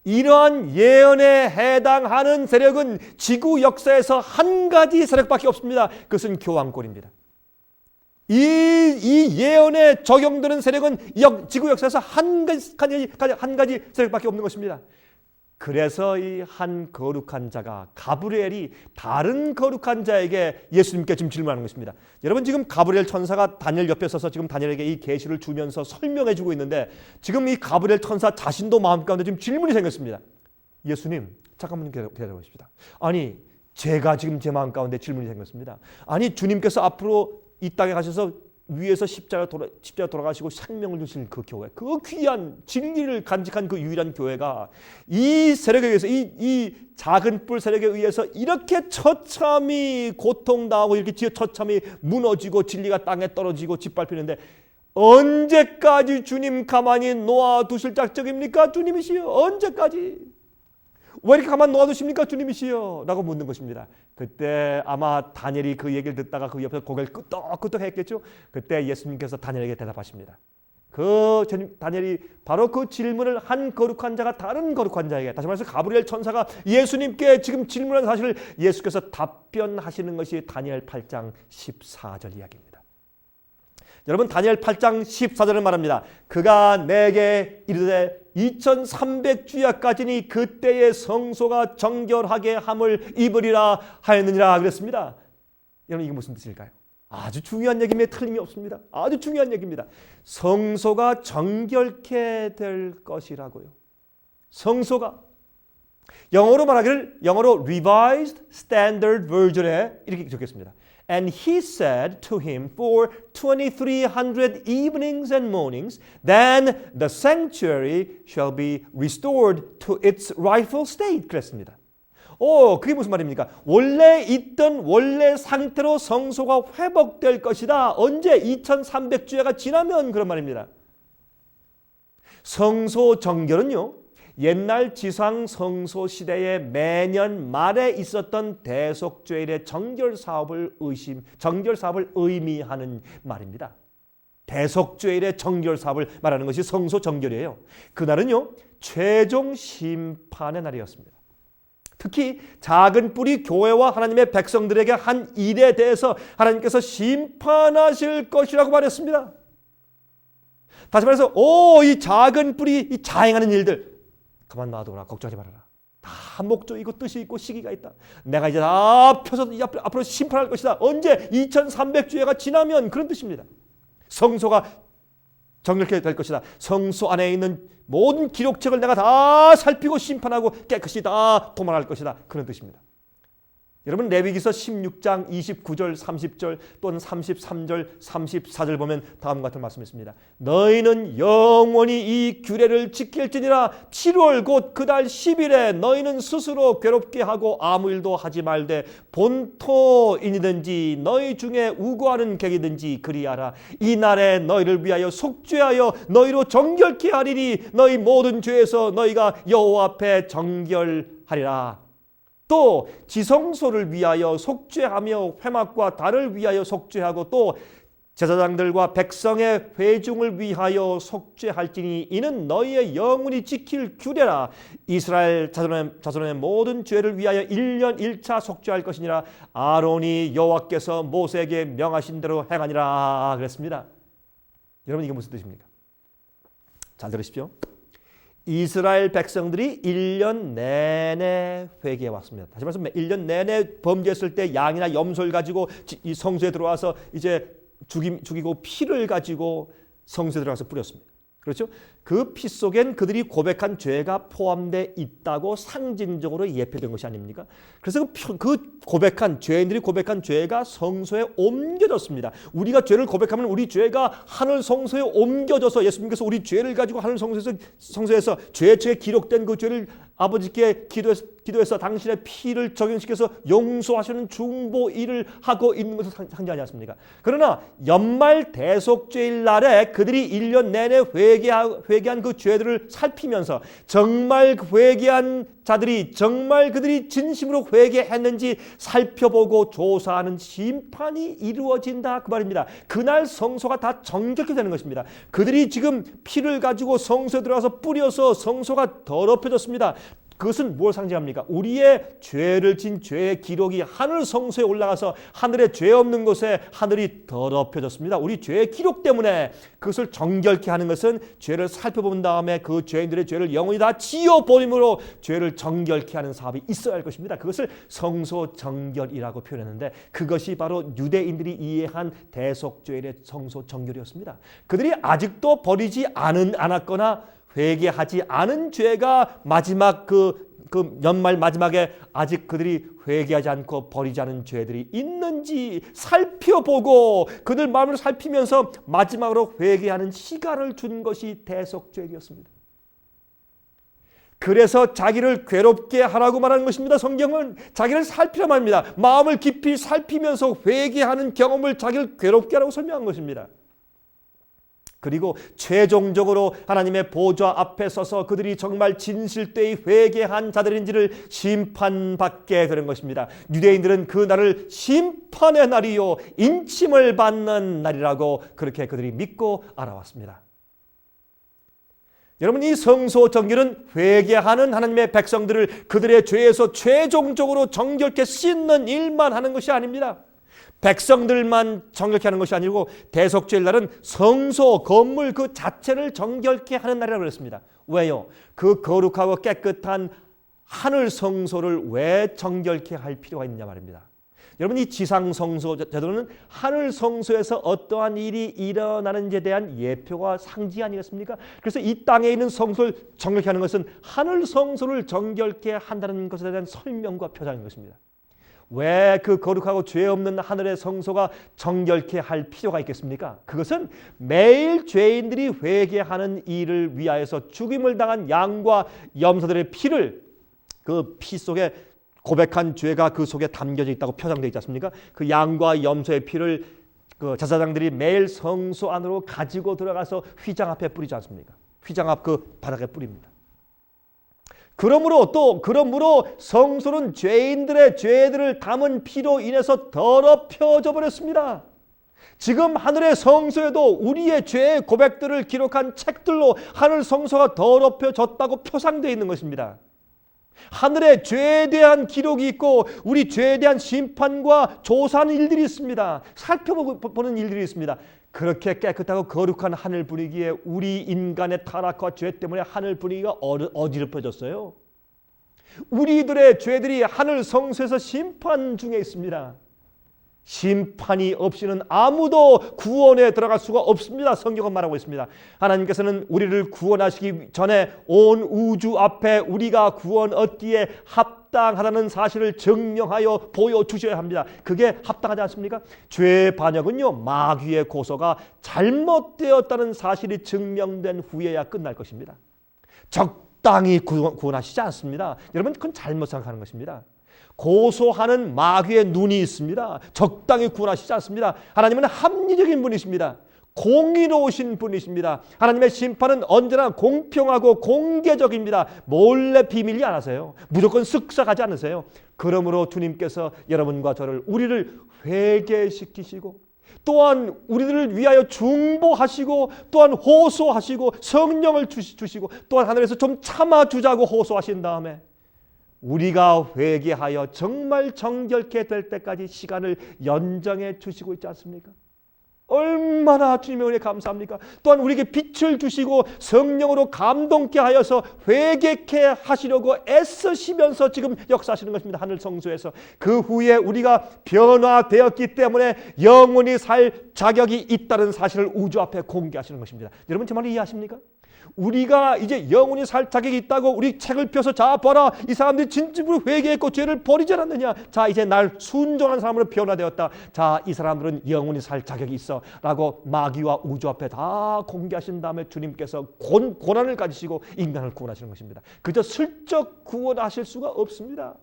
이러한 예언에 해당하는 세력은 지구 역사에서 한 가지 세력밖에 없습니다. 그것은 교황권입니다. 이 예언에 적용되는 세력은 지구 역사에서 한 가지 세력밖에 없는 것입니다. 그래서 이 한 거룩한 자가, 가브리엘이 다른 거룩한 자에게 예수님께 지금 질문하는 것입니다. 여러분, 지금 가브리엘 천사가 다니엘 옆에 서서 지금 다니엘에게 이 계시를 주면서 설명해 주고 있는데, 지금 이 가브리엘 천사 자신도 마음 가운데 지금 질문이 생겼습니다. 예수님, 잠깐만 기다려 보십시다. 아니, 제가 지금 제 마음 가운데 질문이 생겼습니다. 아니, 주님께서 앞으로 이 땅에 가셔서 위에서 십자가 돌아가시고 생명을 주신 그 교회, 그 귀한 진리를 간직한 그 유일한 교회가 이 세력에 의해서, 이 작은 뿔 세력에 의해서 이렇게 처참히 고통당하고 이렇게 처참히 무너지고 진리가 땅에 떨어지고 짓밟히는데 언제까지 주님 가만히 놓아두실 작정입니까? 주님이시여, 언제까지? 왜 이렇게 가만 놓아두십니까? 주님이시여 라고 묻는 것입니다. 그때 아마 다니엘이 그 얘기를 듣다가 그 옆에서 고개를 끄덕끄덕 했겠죠. 그때 예수님께서 다니엘에게 대답하십니다. 그 다니엘이 바로 그 질문을 한 거룩한 자가 다른 거룩한 자에게, 다시 말해서 가브리엘 천사가 예수님께 지금 질문한 사실을 예수께서 답변하시는 것이 다니엘 8장 14절 이야기입니다. 여러분, 다니엘 8장 14절을 말합니다. 그가 내게 이르되 2300주야까지니 그때의 성소가 정결하게 함을 입으리라 하였느니라 그랬습니다. 여러분, 이게 무슨 뜻일까요? 아주 중요한 얘기입니다. 틀림이 없습니다. 아주 중요한 얘기입니다. 성소가 정결케 될 것이라고요. 성소가 영어로 말하기를, 영어로 Revised Standard Version에 이렇게 적혔습니다. And he said to him, for 2300 evenings and mornings, then the sanctuary shall be restored to its rightful state. 그랬습니다. 그게 무슨 말입니까? 원래 있던 원래 상태로 성소가 회복될 것이다. 언제? 2300주야가 지나면 그런 말입니다. 성소 정결은요, 옛날 지상 성소 시대에 매년 말에 있었던 대속죄일의 정결 사업을 의미하는 말입니다. 대속죄일의 정결 사업을 말하는 것이 성소 정결이에요. 그날은요, 최종 심판의 날이었습니다. 특히 작은 뿌리 교회와 하나님의 백성들에게 한 일에 대해서 하나님께서 심판하실 것이라고 말했습니다. 다시 말해서 이 작은 뿌리, 이 자행하는 일들 그만 놔둬라, 걱정하지 말아라. 다 목적이 있고 뜻이 있고 시기가 있다. 내가 이제 다 펴서 앞으로 심판할 것이다. 언제? 2300주야가 지나면, 그런 뜻입니다. 성소가 정결케 될 것이다. 성소 안에 있는 모든 기록책을 내가 다 살피고 심판하고 깨끗이 다 도말할 것이다. 그런 뜻입니다. 여러분, 레위기서 16장 29절 30절 또는 33절 34절 보면 다음과 같은 말씀이 있습니다. 너희는 영원히 이 규례를 지킬지니라. 7월 곧 그달 10일에 너희는 스스로 괴롭게 하고 아무 일도 하지 말되 본토인이든지 너희 중에 우고하는 객이든지 그리하라. 이 날에 너희를 위하여 속죄하여 너희로 정결케 하리니 너희 모든 죄에서 너희가 여호와 앞에 정결하리라. 또 지성소를 위하여 속죄하며 회막과 달을 위하여 속죄하고 또 제사장들과 백성의 회중을 위하여 속죄할지니 이는 너희의 영원히 지킬 규례라. 이스라엘 자손의 모든 죄를 위하여 1년 1차 속죄할 것이니라. 아론이 여호와께서 모세에게 명하신 대로 행하니라 그랬습니다. 여러분, 이게 무슨 뜻입니까? 잘 들으십시오. 이스라엘 백성들이 1년 내내 회개해 왔습니다. 다시 말해서 1년 내내 범죄했을 때 양이나 염소를 가지고 이 성소에 들어와서 이제 죽이고 피를 가지고 성소에 들어가서 뿌렸습니다. 그렇죠? 그 피 속엔 그들이 고백한 죄가 포함되어 있다고 상징적으로 예표된 것이 아닙니까? 그래서 그 고백한 죄인들이 고백한 죄가 성소에 옮겨졌습니다. 우리가 죄를 고백하면 우리 죄가 하늘 성소에 옮겨져서 예수님께서 우리 죄를 가지고 하늘 성소에서 죄책에 기록된 그 죄를 아버지께 기도해서 당신의 피를 적용시켜서 용서하시는 중보 일을 하고 있는 것을 상징하지 않습니까? 그러나 연말 대속죄일 날에 그들이 1년 내내 회개한 그 죄들을 살피면서 정말 회개한 자들이 정말 그들이 진심으로 회개했는지 살펴보고 조사하는 심판이 이루어진다, 그 말입니다. 그날 성소가 다 정결케 되는 것입니다. 그들이 지금 피를 가지고 성소에 들어가서 뿌려서 성소가 더럽혀졌습니다. 그것은 뭘 상징합니까? 우리의 죄를 진 죄의 기록이 하늘 성소에 올라가서 하늘에 죄 없는 곳에 하늘이 더럽혀졌습니다. 우리 죄의 기록 때문에 그것을 정결케 하는 것은 죄를 살펴본 다음에 그 죄인들의 죄를 영원히 다 지워버림으로 죄를 정결케 하는 사업이 있어야 할 것입니다. 그것을 성소 정결이라고 표현했는데 그것이 바로 유대인들이 이해한 대속죄일의 성소 정결이었습니다. 그들이 아직도 버리지 않았거나 회개하지 않은 죄가 마지막 그 연말 마지막에 아직 그들이 회개하지 않고 버리지 않은 죄들이 있는지 살펴보고 그들 마음을 살피면서 마지막으로 회개하는 시간을 준 것이 대속죄일이었습니다. 그래서 자기를 괴롭게 하라고 말하는 것입니다. 성경은 자기를 살피라 말입니다. 마음을 깊이 살피면서 회개하는 경험을 자기를 괴롭게 하라고 설명한 것입니다. 그리고 최종적으로 하나님의 보좌 앞에 서서 그들이 정말 진실되이 회개한 자들인지를 심판받게 되는 것입니다. 유대인들은 그 날을 심판의 날이요 인침을 받는 날이라고 그렇게 그들이 믿고 알아왔습니다. 여러분, 이 성소 정결은 회개하는 하나님의 백성들을 그들의 죄에서 최종적으로 정결케 씻는 일만 하는 것이 아닙니다. 백성들만 정결케 하는 것이 아니고 대속죄일 날은 성소 건물 그 자체를 정결케 하는 날이라고 그랬습니다. 왜요? 그 거룩하고 깨끗한 하늘 성소를 왜 정결케 할 필요가 있느냐 말입니다. 여러분, 이 지상 성소 제도는 하늘 성소에서 어떠한 일이 일어나는지에 대한 예표가 상징 아니겠습니까? 그래서 이 땅에 있는 성소를 정결케 하는 것은 하늘 성소를 정결케 한다는 것에 대한 설명과 표장인 것입니다. 왜 그 거룩하고 죄 없는 하늘의 성소가 정결케 할 필요가 있겠습니까? 그것은 매일 죄인들이 회개하는 일을 위하여서 죽임을 당한 양과 염소들의 피를 그 피 속에 고백한 죄가 그 속에 담겨져 있다고 표장되어 있지 않습니까? 그 양과 염소의 피를 그 제사장들이 매일 성소 안으로 가지고 들어가서 휘장 앞에 뿌리지 않습니까? 휘장 앞 그 바닥에 뿌립니다. 그러므로 성소는 죄인들의 죄들을 담은 피로 인해서 더럽혀져 버렸습니다. 지금 하늘의 성소에도 우리의 죄의 고백들을 기록한 책들로 하늘 성소가 더럽혀졌다고 표상되어 있는 것입니다. 하늘에 죄에 대한 기록이 있고 우리 죄에 대한 심판과 조사하는 일들이 있습니다. 살펴보는 일들이 있습니다. 그렇게 깨끗하고 거룩한 하늘 분위기에 우리 인간의 타락과 죄 때문에 하늘 분위기가 어지럽혀졌어요. 우리들의 죄들이 하늘 성소에서 심판 중에 있습니다. 심판이 없이는 아무도 구원에 들어갈 수가 없습니다. 성경은 말하고 있습니다. 하나님께서는 우리를 구원하시기 전에 온 우주 앞에 우리가 구원 얻기에 합당하다는 사실을 증명하여 보여주셔야 합니다. 그게 합당하지 않습니까? 죄의 반역은요, 마귀의 고소가 잘못되었다는 사실이 증명된 후에야 끝날 것입니다. 적당히 구원하시지 않습니다. 여러분, 그건 잘못 생각하는 것입니다. 고소하는 마귀의 눈이 있습니다. 적당히 구원하시지 않습니다. 하나님은 합리적인 분이십니다. 공의로우신 분이십니다. 하나님의 심판은 언제나 공평하고 공개적입니다. 몰래 비밀리 안 하세요. 무조건 쓱싹하지 않으세요. 그러므로 주님께서 여러분과 저를, 우리를 회개시키시고 또한 우리들을 위하여 중보하시고 또한 호소하시고 성령을 주시고 또한 하늘에서 좀 참아주자고 호소하신 다음에 우리가 회개하여 정말 정결케 될 때까지 시간을 연장해 주시고 있지 않습니까? 얼마나 주님의 은혜 감사합니까? 또한 우리에게 빛을 주시고 성령으로 감동케 하여서 회개케 하시려고 애쓰시면서 지금 역사하시는 것입니다. 하늘 성소에서. 그 후에 우리가 변화되었기 때문에 영원히 살 자격이 있다는 사실을 우주 앞에 공개하시는 것입니다. 여러분 제 말을 이해하십니까? 우리가 이제 영원히 살 자격이 있다고 우리 책을 펴서 자 봐라, 이 사람들이 진심으로 회개했고 죄를 버리지 않았느냐, 자 이제 날 순종한 사람으로 변화되었다, 자 이 사람들은 영원히 살 자격이 있어 라고 마귀와 우주 앞에 다 공개하신 다음에 주님께서 고난을 가지시고 인간을 구원하시는 것입니다. 그저 슬쩍 구원하실 수가 없습니다.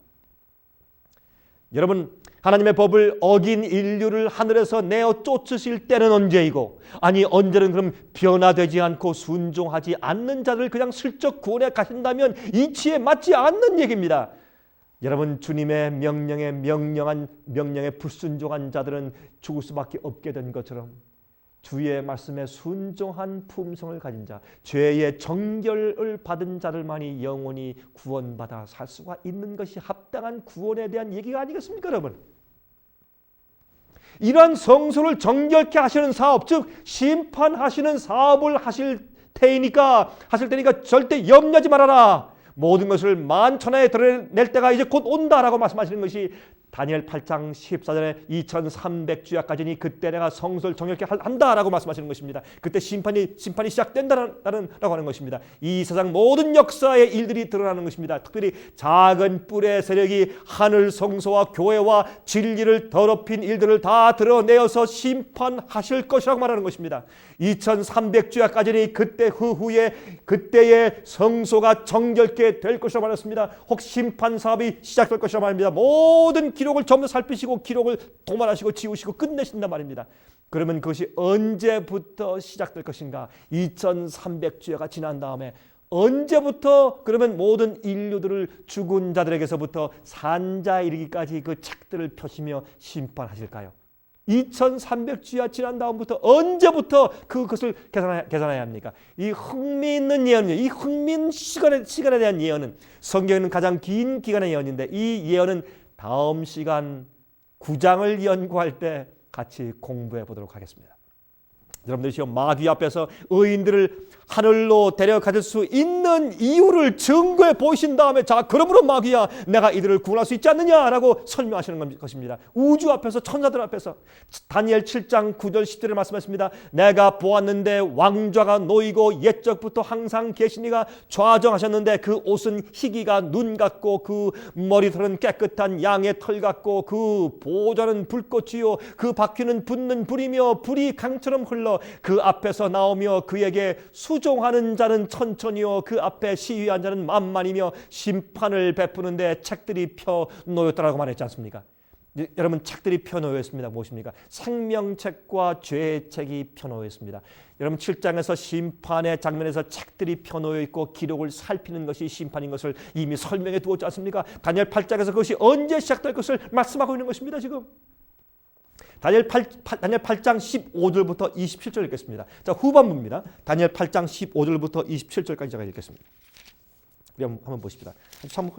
여러분, 하나님의 법을 어긴 인류를 하늘에서 내어 쫓으실 때는 언제이고, 아니 언제는 그럼 변화되지 않고 순종하지 않는 자들을 그냥 슬쩍 구원해 가신다면 이치에 맞지 않는 얘기입니다. 여러분, 주님의 명령에 불순종한 자들은 죽을 수밖에 없게 된 것처럼 주의 말씀에 순종한 품성을 가진 자, 죄의 정결을 받은 자들만이 영원히 구원받아 살 수가 있는 것이 합당한 구원에 대한 얘기가 아니겠습니까, 여러분? 이러한 성소를 정결케 하시는 사업, 즉 심판하시는 사업을 하실 테니까 절대 염려하지 말아라. 모든 것을 만천하에 드러낼 때가 이제 곧 온다라고 말씀하시는 것이 다니엘 8장 14절에 2300주야까지니 그때 내가 성소를 정결케 한다라고 말씀하시는 것입니다. 그때 심판이 시작된다라고 하는 것입니다. 이 세상 모든 역사의 일들이 드러나는 것입니다. 특별히 작은 뿔의 세력이 하늘 성소와 교회와 진리를 더럽힌 일들을 다 드러내어서 심판하실 것이라고 말하는 것입니다. 2300주야까지니 그때 후에 그때의 성소가 정결케 될 것이라고 말했습니다. 혹 심판 사업이 시작될 것이라고 말합니다. 모든 기록을 전부 살피시고 기록을 도말하시고 지우시고 끝내신단 말입니다. 그러면 그것이 언제부터 시작될 것인가? 2300주야가 지난 다음에 언제부터 그러면 모든 인류들을 죽은 자들에게서부터 산자에 이르기까지 그 책들을 펴시며 심판하실까요? 2300주야 지난 다음부터 언제부터 그것을 계산해야 합니까? 이 흥미있는 예언이요, 이 흥미있는 시간에 대한 예언은 성경에는 가장 긴 기간의 예언인데 이 예언은 다음 시간 9장을 연구할 때 같이 공부해 보도록 하겠습니다. 여러분들이 지금 마귀 앞에서 의인들을 하늘로 데려가실 수 있는 이유를 증거해 보이신 다음에, 자 그러므로 마귀야 내가 이들을 구원할 수 있지 않느냐라고 설명하시는 것입니다. 우주 앞에서, 천사들 앞에서. 다니엘 7장 9절 10절에 말씀하십니다. 내가 보았는데 왕좌가 놓이고 옛적부터 항상 계시니가 좌정하셨는데 그 옷은 희기가 눈 같고 그 머리털은 깨끗한 양의 털 같고 그 보좌는 불꽃이요 그 바퀴는 붙는 불이며 불이 강처럼 흘러 그 앞에서 나오며 그에게 수종하는 자는 천천히요 그 앞에 시위한 자는 만만이며 심판을 베푸는데 책들이 펴 놓였다라고 말했지 않습니까? 여러분 책들이 펴놓여 있습니다. 무엇입니까? 생명책과 죄의 책이 펴놓여 있습니다. 여러분 7장에서 심판의 장면에서 책들이 펴놓여 있고 기록을 살피는 것이 심판인 것을 이미 설명해 두었지 않습니까? 다니엘 8장에서 그것이 언제 시작될 것을 말씀하고 있는 것입니다. 지금 다니엘 8장 15절부터 27절 읽겠습니다. 자, 후반부입니다. 다니엘 8장 15절부터 27절까지 제가 읽겠습니다. 우리 한번 보십시다. 참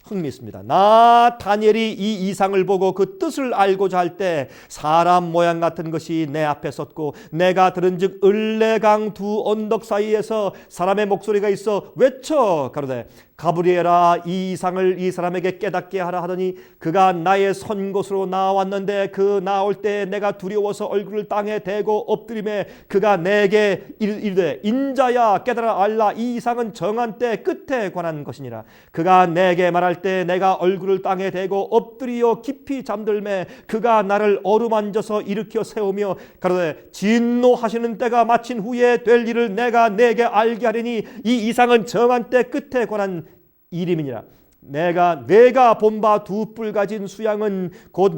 흥미있습니다. 나 다니엘이 이 이상을 보고 그 뜻을 알고자 할 때 사람 모양 같은 것이 내 앞에 섰고 내가 들은즉 을레강 두 언덕 사이에서 사람의 목소리가 있어 외쳐 가로되 가브리엘아 이 이상을 이 사람에게 깨닫게 하라 하더니 그가 나의 선 곳으로 나왔는데 그 나올 때 내가 두려워서 얼굴을 땅에 대고 엎드림에 그가 내게 이르되 인자야 깨달아 알라 이 이상은 정한 때 끝에 관한 것이니라. 그가 내게 말할 때 내가 얼굴을 땅에 대고 엎드리어 깊이 잠들매 그가 나를 어루만져서 일으켜 세우며 가로되 진노하시는 때가 마친 후에 될 일을 내가 내게 알게 하리니 이 이상은 정한 때 끝에 관한 이름이니라. 내가 본 바 두 뿔 가진 수양은 곧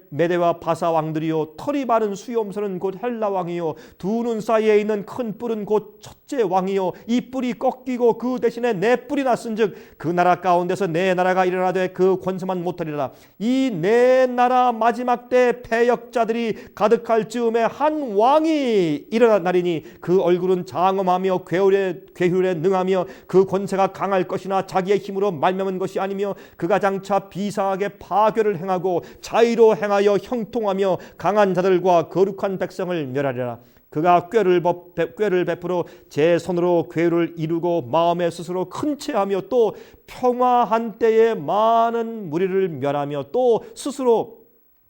메대와 바사 왕들이요 털이 많은 수염소는 곧 헬라 왕이요 두 눈 사이에 있는 큰 뿔은 곧 첫째 왕이요 이 뿔이 꺾이고 그 대신에 네 뿔이 났은즉 그 나라 가운데서 네 나라가 일어나되 그 권세만 못하리라. 이 네 나라 마지막 때 패역자들이 가득할 즈음에 한 왕이 일어나리니 그 얼굴은 장엄하며 괴휼에 능하며 그 권세가 강할 것이나 자기의 힘으로 말미암은 것이 아니며 그가 장차 비상하게 파괴를 행하고 자의로 행하여 형통하며 강한 자들과 거룩한 백성을 멸하리라. 그가 꾀를 베풀어 제 손으로 괴를 이루고 마음에 스스로 큰 채하며 또 평화한 때에 많은 무리를 멸하며 또 스스로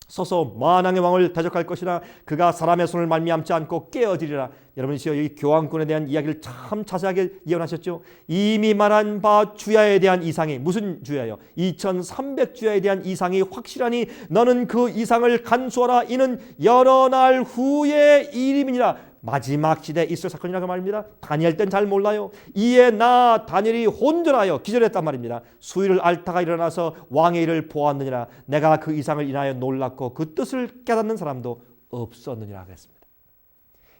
서서 만왕의 왕을 대적할 것이나 그가 사람의 손을 말미암지 않고 깨어지리라. 여러분이 이 교황권에 대한 이야기를 참 자세하게 예언하셨죠. 이미 말한 바 주야에 대한 이상이 무슨 주야요? 2300주야에 대한 이상이 확실하니 너는 그 이상을 간수하라. 이는 여러 날 후의 일임이니라. 마지막 시대에 있을 사건이라고 말입니다. 다니엘 땐 잘 몰라요. 이에 나 다니엘이 혼전하여 기절했단 말입니다. 수일을 앓다가 일어나서 왕의 일을 보았느니라. 내가 그 이상을 인하여 놀랐고 그 뜻을 깨닫는 사람도 없었느니라 그랬습니다.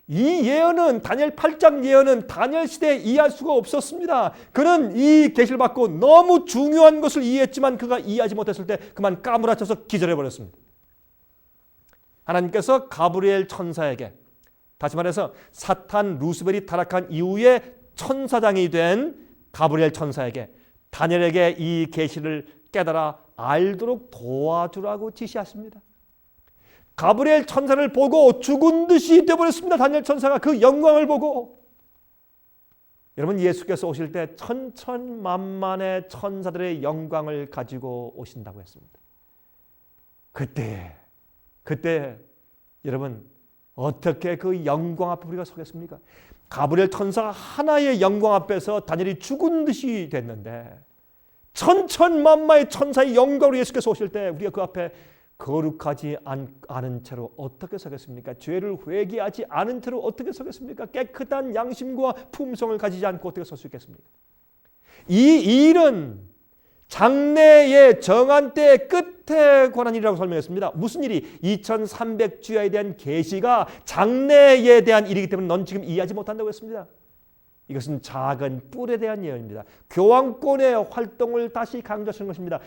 이 예언은 다니엘 8장 예언은 다니엘 시대에 이해할 수가 없었습니다. 그는 이 계시를 받고 너무 중요한 것을 이해했지만 그가 이해하지 못했을 때 그만 까무라쳐서 기절해버렸습니다. 하나님께서 가브리엘 천사에게 다시 말해서 사탄 루스벨이 타락한 이후에 천사장이 된 가브리엘 천사에게 다니엘에게 이 계시를 깨달아 알도록 도와주라고 지시하십니다. 가브리엘 천사를 보고 죽은 듯이 되어버렸습니다. 다니엘 천사가 그 영광을 보고. 여러분 예수께서 오실 때 천천만만의 천사들의 영광을 가지고 오신다고 했습니다. 그때 여러분 어떻게 그 영광 앞에 우리가 서겠습니까? 가브리엘 천사 하나의 영광 앞에서 다니엘이 죽은 듯이 됐는데 천천만마의 천사의 영광으로 예수께서 오실 때 우리가 그 앞에 거룩하지 않은 채로 어떻게 서겠습니까? 죄를 회개하지 않은 채로 어떻게 서겠습니까? 깨끗한 양심과 품성을 가지지 않고 어떻게 설 수 있겠습니까? 이 일은 장래의 정한 때의 끝에 관한 일이라고 설명했습니다. 무슨 일이? 2300주야에 대한 계시가 장래에 대한 일이기 때문에 넌 지금 이해하지 못한다고 했습니다. 이것은 작은 뿔에 대한 예언입니다. 교황권의 활동을 다시 강조하시는 것입니다.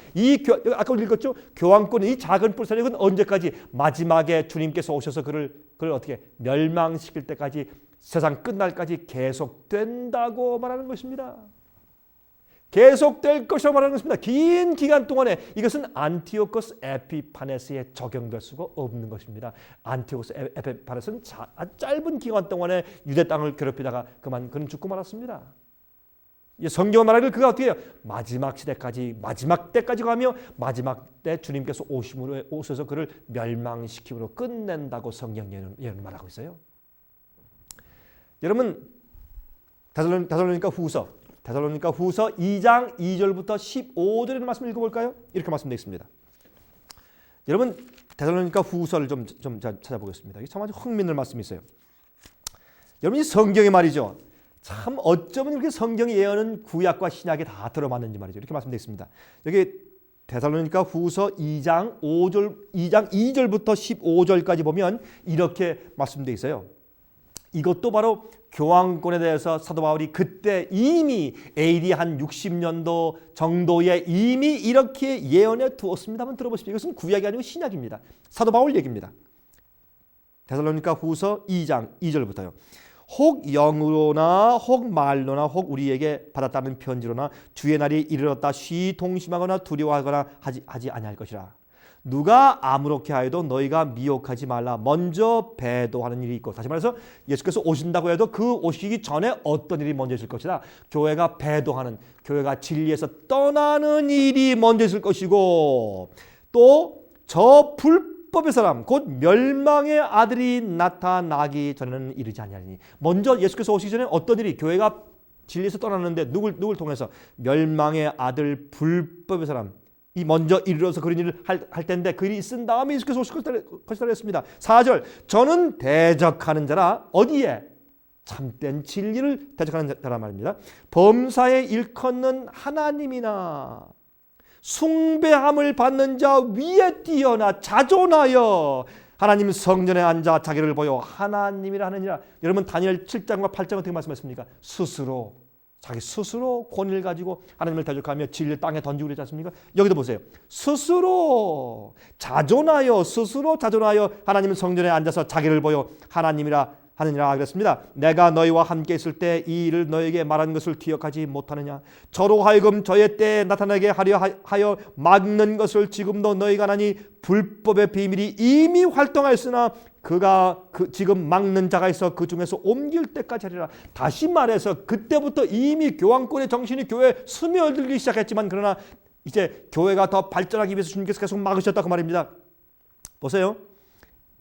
아까 읽었죠? 교황권의 이 작은 뿔 세력은 언제까지? 마지막에 주님께서 오셔서 그를 어떻게 멸망시킬 때까지 세상 끝날까지 계속된다고 말하는 것입니다. 계속될 것이라고 말하는 것입니다. 긴 기간 동안에 이것은 안티오코스 에피파네스에 적용될 수가 없는 것입니다. 안티오코스 에피파네스는 짧은 기간 동안에 유대 땅을 괴롭히다가 그는 죽고 말았습니다. 성경은 말하기를 그가 어떻게 해요? 마지막 시대까지 마지막 때까지 가며 마지막 때 주님께서 오셔서 그를 멸망시킴으로 끝낸다고 성경 예언을 말하고 있어요. 여러분 데살로니가 후서 2장 2절부터 15절의 말씀을 읽어볼까요? 이렇게 말씀되어 있습니다. 여러분 데살로니가 후서를 좀 찾아보겠습니다. 이게 참 아주 흥미있는 말씀이 있어요. 여러분 이 성경의 말이죠. 참 어쩌면 이렇게 성경의 예언은 구약과 신약에 다 들어맞는지 말이죠. 이렇게 말씀되어 있습니다. 여기 데살로니가 후서 2장 2절부터 15절까지 보면 이렇게 말씀되어 있어요. 이것도 바로 교황권에 대해서 사도 바울이 그때 이미 AD 한 60년도 정도에 이미 이렇게 예언해 두었습니다. 한번 들어보십시오. 이것은 구약이 아니고 신약입니다. 사도 바울 얘기입니다. 데살로니가 후서 2장 2절부터요. 혹 영으로나 혹 말로나 혹 우리에게 받았다는 편지로나 주의 날이 이르렀다 시동심하거나 두려워하거나 하지 아니할 것이라. 누가 아무렇게 하여도 너희가 미혹하지 말라. 먼저 배도하는 일이 있고, 다시 말해서 예수께서 오신다고 해도 그 오시기 전에 어떤 일이 먼저 있을 것이다. 교회가 배도하는, 교회가 진리에서 떠나는 일이 먼저 있을 것이고, 또 저 불법의 사람 곧 멸망의 아들이 나타나기 전에는 이르지 아니하리니. 먼저 예수께서 오시기 전에 어떤 일이, 교회가 진리에서 떠나는데 누굴 통해서? 멸망의 아들 불법의 사람 이 먼저 이르러서 그런 일을 할 텐데, 그 일이 있은 다음에 예수께서 오실 것이라 했습니다. 4절, 저는 대적하는 자라. 어디에? 참된 진리를 대적하는 자라 말입니다. 범사에 일컫는 하나님이나 숭배함을 받는 자 위에 뛰어나 자존하여 하나님 성전에 앉아 자기를 보여 하나님이라 하느니라. 여러분 다니엘 7장과 8장 어떻게 말씀했습니까? 자기 스스로 권위를 가지고 하나님을 대적하며 진리를 땅에 던지고 그러지 않습니까? 여기도 보세요. 스스로 자존하여 하나님 성전에 앉아서 자기를 보여 하나님이라 하느니라 그랬습니다. 내가 너희와 함께 있을 때 이 일을 너에게 말한 것을 기억하지 못하느냐? 저로 하여금 저의 때에 나타나게 하여 막는 것을 지금도 너희가 나니 불법의 비밀이 이미 활동하였으나 그가 지금 막는 자가 있어 그 중에서 옮길 때까지 하리라. 다시 말해서 그때부터 이미 교황권의 정신이 교회에 스며들기 시작했지만, 그러나 이제 교회가 더 발전하기 위해서 주님께서 계속 막으셨다 그 말입니다. 보세요.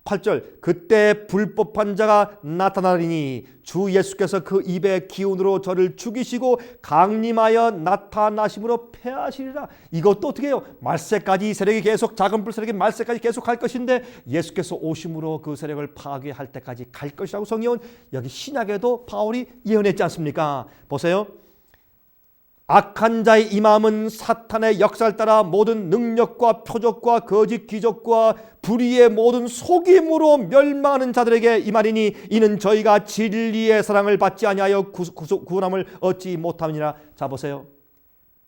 8절, 그때 불법한 자가 나타나리니 주 예수께서 그 입의 기운으로 저를 죽이시고 강림하여 나타나심으로 패하시리라. 이것도 어떻게 해요? 말세까지 세력이 계속, 작은 불 세력이 말세까지 계속 갈 것인데 예수께서 오심으로 그 세력을 파괴할 때까지 갈 것이라고 성경은 여기 신약에도 바울이 예언했지 않습니까? 보세요. 악한 자의 이 마음은 사탄의 역사를 따라 모든 능력과 표적과 거짓 기적과 불의의 모든 속임으로 멸망하는 자들에게 이 말이니 이는 저희가 진리의 사랑을 받지 아니하여 구원함을 얻지 못함이니라. 자 보세요.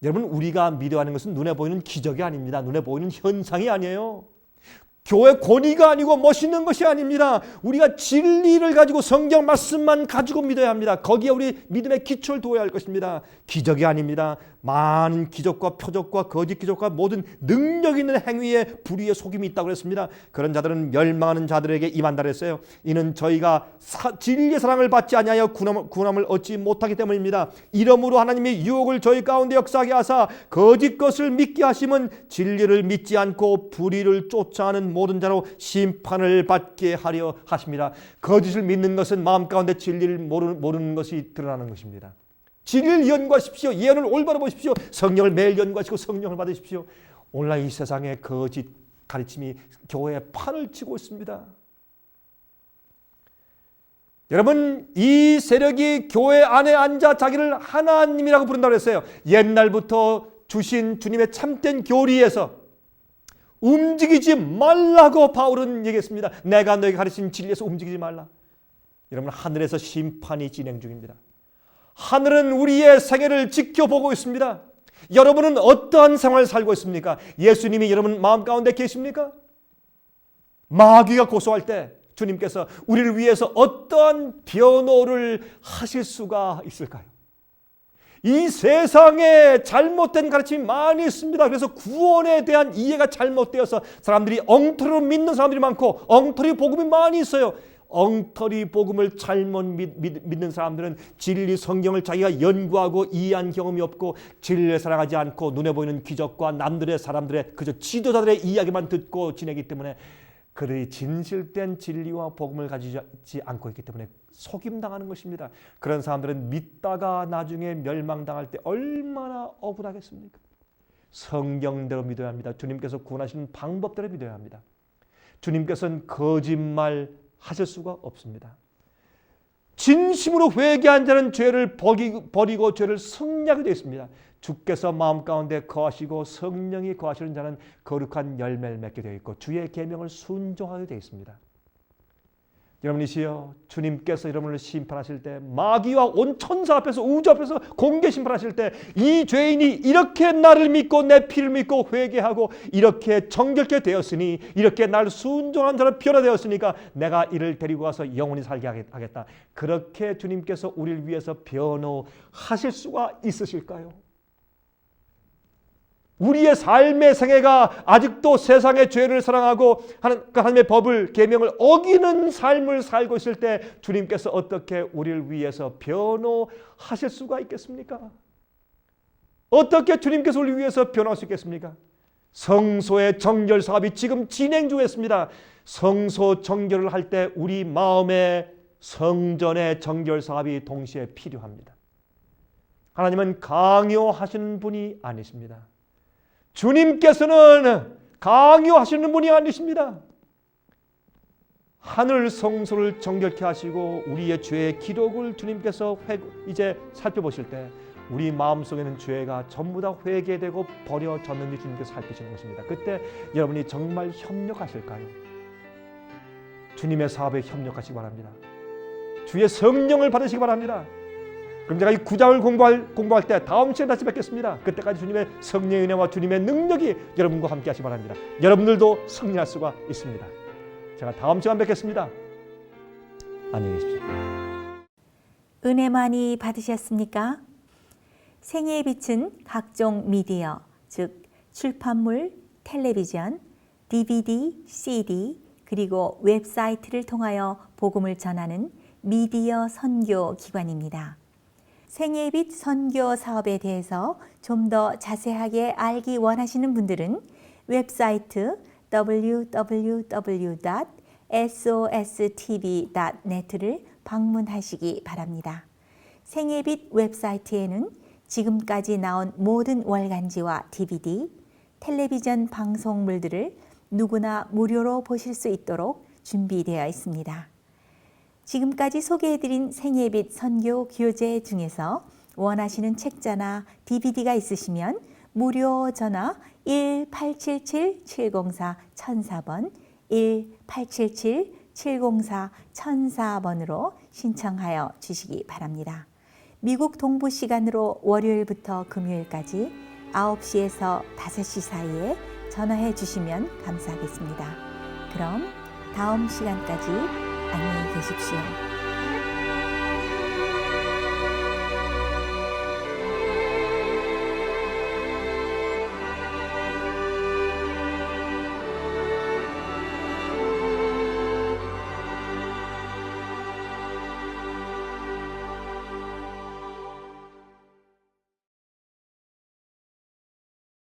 여러분, 우리가 믿어하는 것은 눈에 보이는 기적이 아닙니다. 눈에 보이는 현상이 아니에요. 교회 권위가 아니고 멋있는 것이 아닙니다. 우리가 진리를 가지고 성경 말씀만 가지고 믿어야 합니다. 거기에 우리 믿음의 기초를 두어야 할 것입니다. 기적이 아닙니다. 많은 기적과 표적과 거짓 기적과 모든 능력 있는 행위에 불의의 속임이 있다고 그랬습니다. 그런 자들은 멸망하는 자들에게 임한다 그랬어요. 이는 저희가 진리의 사랑을 받지 아니하여 구원함을 얻지 못하기 때문입니다. 이러므로 하나님이 유혹을 저희 가운데 역사하게 하사 거짓 것을 믿게 하심은 진리를 믿지 않고 불의를 쫓아하는 모든 자로 심판을 받게 하려 하십니다. 거짓을 믿는 것은 마음 가운데 진리를 모르는 것이 드러나는 것입니다. 진리를 연구하십시오. 예언을 올바로 보십시오. 성령을 매일 연구하시고 성령을 받으십시오. 오늘날 이 세상의 거짓 가르침이 교회에 판을 치고 있습니다. 여러분, 이 세력이 교회 안에 앉아 자기를 하나님이라고 부른다고 했어요. 옛날부터 주신 주님의 참된 교리에서 움직이지 말라고 바울은 얘기했습니다. 내가 너에게 가르친 진리에서 움직이지 말라. 여러분, 하늘에서 심판이 진행 중입니다. 하늘은 우리의 생애를 지켜보고 있습니다. 여러분은 어떠한 생활을 살고 있습니까? 예수님이 여러분 마음 가운데 계십니까? 마귀가 고소할 때 주님께서 우리를 위해서 어떠한 변호를 하실 수가 있을까요? 이 세상에 잘못된 가르침이 많이 있습니다. 그래서 구원에 대한 이해가 잘못되어서 사람들이 엉터리로 믿는 사람들이 많고 엉터리 복음이 많이 있어요. 엉터리 복음을 잘못 믿는 사람들은 진리 성경을 자기가 연구하고 이해한 경험이 없고 진리를 사랑하지 않고 눈에 보이는 기적과 남들의 사람들의 그저 지도자들의 이야기만 듣고 지내기 때문에 그들이 진실된 진리와 복음을 가지지 않고 있기 때문에 속임당하는 것입니다. 그런 사람들은 믿다가 나중에 멸망당할 때 얼마나 억울하겠습니까? 성경대로 믿어야 합니다. 주님께서 구원하시는 방법대로 믿어야 합니다. 주님께서는 거짓말 하실 수가 없습니다. 진심으로 회개한 자는 죄를 버리고 죄를 승리하게 되어 있습니다. 주께서 마음 가운데 거하시고 성령이 거하시는 자는 거룩한 열매를 맺게 되어 있고 주의 계명을 순종하게 되어 있습니다. 여러분이시여, 주님께서 여러분을 심판하실 때, 마귀와 온 천사 앞에서, 우주 앞에서 공개 심판하실 때, 이 죄인이 이렇게 나를 믿고 내 피를 믿고 회개하고 이렇게 정결케 되었으니, 이렇게 날 순종한 자로 변화되었으니까 내가 이를 데리고 가서 영원히 살게 하겠다. 그렇게 주님께서 우리를 위해서 변호하실 수가 있으실까요? 우리의 삶의 생애가 아직도 세상의 죄를 사랑하고 하나님의 법을, 계명을 어기는 삶을 살고 있을 때 주님께서 어떻게 우리를 위해서 변호하실 수가 있겠습니까? 어떻게 주님께서 우리를 위해서 변호할 수 있겠습니까? 성소의 정결 사업이 지금 진행 중에 있습니다. 성소 정결을 할 때 우리 마음의 성전의 정결 사업이 동시에 필요합니다. 하나님은 강요하시는 분이 아니십니다. 주님께서는 강요하시는 분이 아니십니다. 하늘 성소를 정결케 하시고 우리의 죄의 기록을 주님께서 이제 살펴보실 때 우리 마음속에는 죄가 전부 다 회개되고 버려졌는지 주님께서 살피시는 것입니다. 그때 여러분이 정말 협력하실까요? 주님의 사업에 협력하시기 바랍니다. 주의 성령을 받으시기 바랍니다. 그럼 제가 이 9장을 공부할 때 다음 시간에 다시 뵙겠습니다. 그때까지 주님의 성령의 은혜와 주님의 능력이 여러분과 함께 하시기 바랍니다. 여러분들도 승리할 수가 있습니다. 제가 다음 시간 뵙겠습니다. 안녕히 계십시오. 은혜 많이 받으셨습니까? 생애의 빛은 각종 미디어, 즉 출판물, 텔레비전, DVD, CD, 그리고 웹사이트를 통하여 복음을 전하는 미디어 선교 기관입니다. 생애의 빛 선교 사업에 대해서 좀 더 자세하게 알기 원하시는 분들은 웹사이트 www.sostv.net를 방문하시기 바랍니다. 생애의 빛 웹사이트에는 지금까지 나온 모든 월간지와 DVD, 텔레비전 방송물들을 누구나 무료로 보실 수 있도록 준비되어 있습니다. 지금까지 소개해드린 생애의 빛 선교 교재 중에서 원하시는 책자나 DVD가 있으시면 무료 전화 1-877-704-1004번 1-877-704-1004번으로 신청하여 주시기 바랍니다. 미국 동부 시간으로 월요일부터 금요일까지 9시에서 5시 사이에 전화해 주시면 감사하겠습니다. 그럼 다음 시간까지 안녕히 계십시오.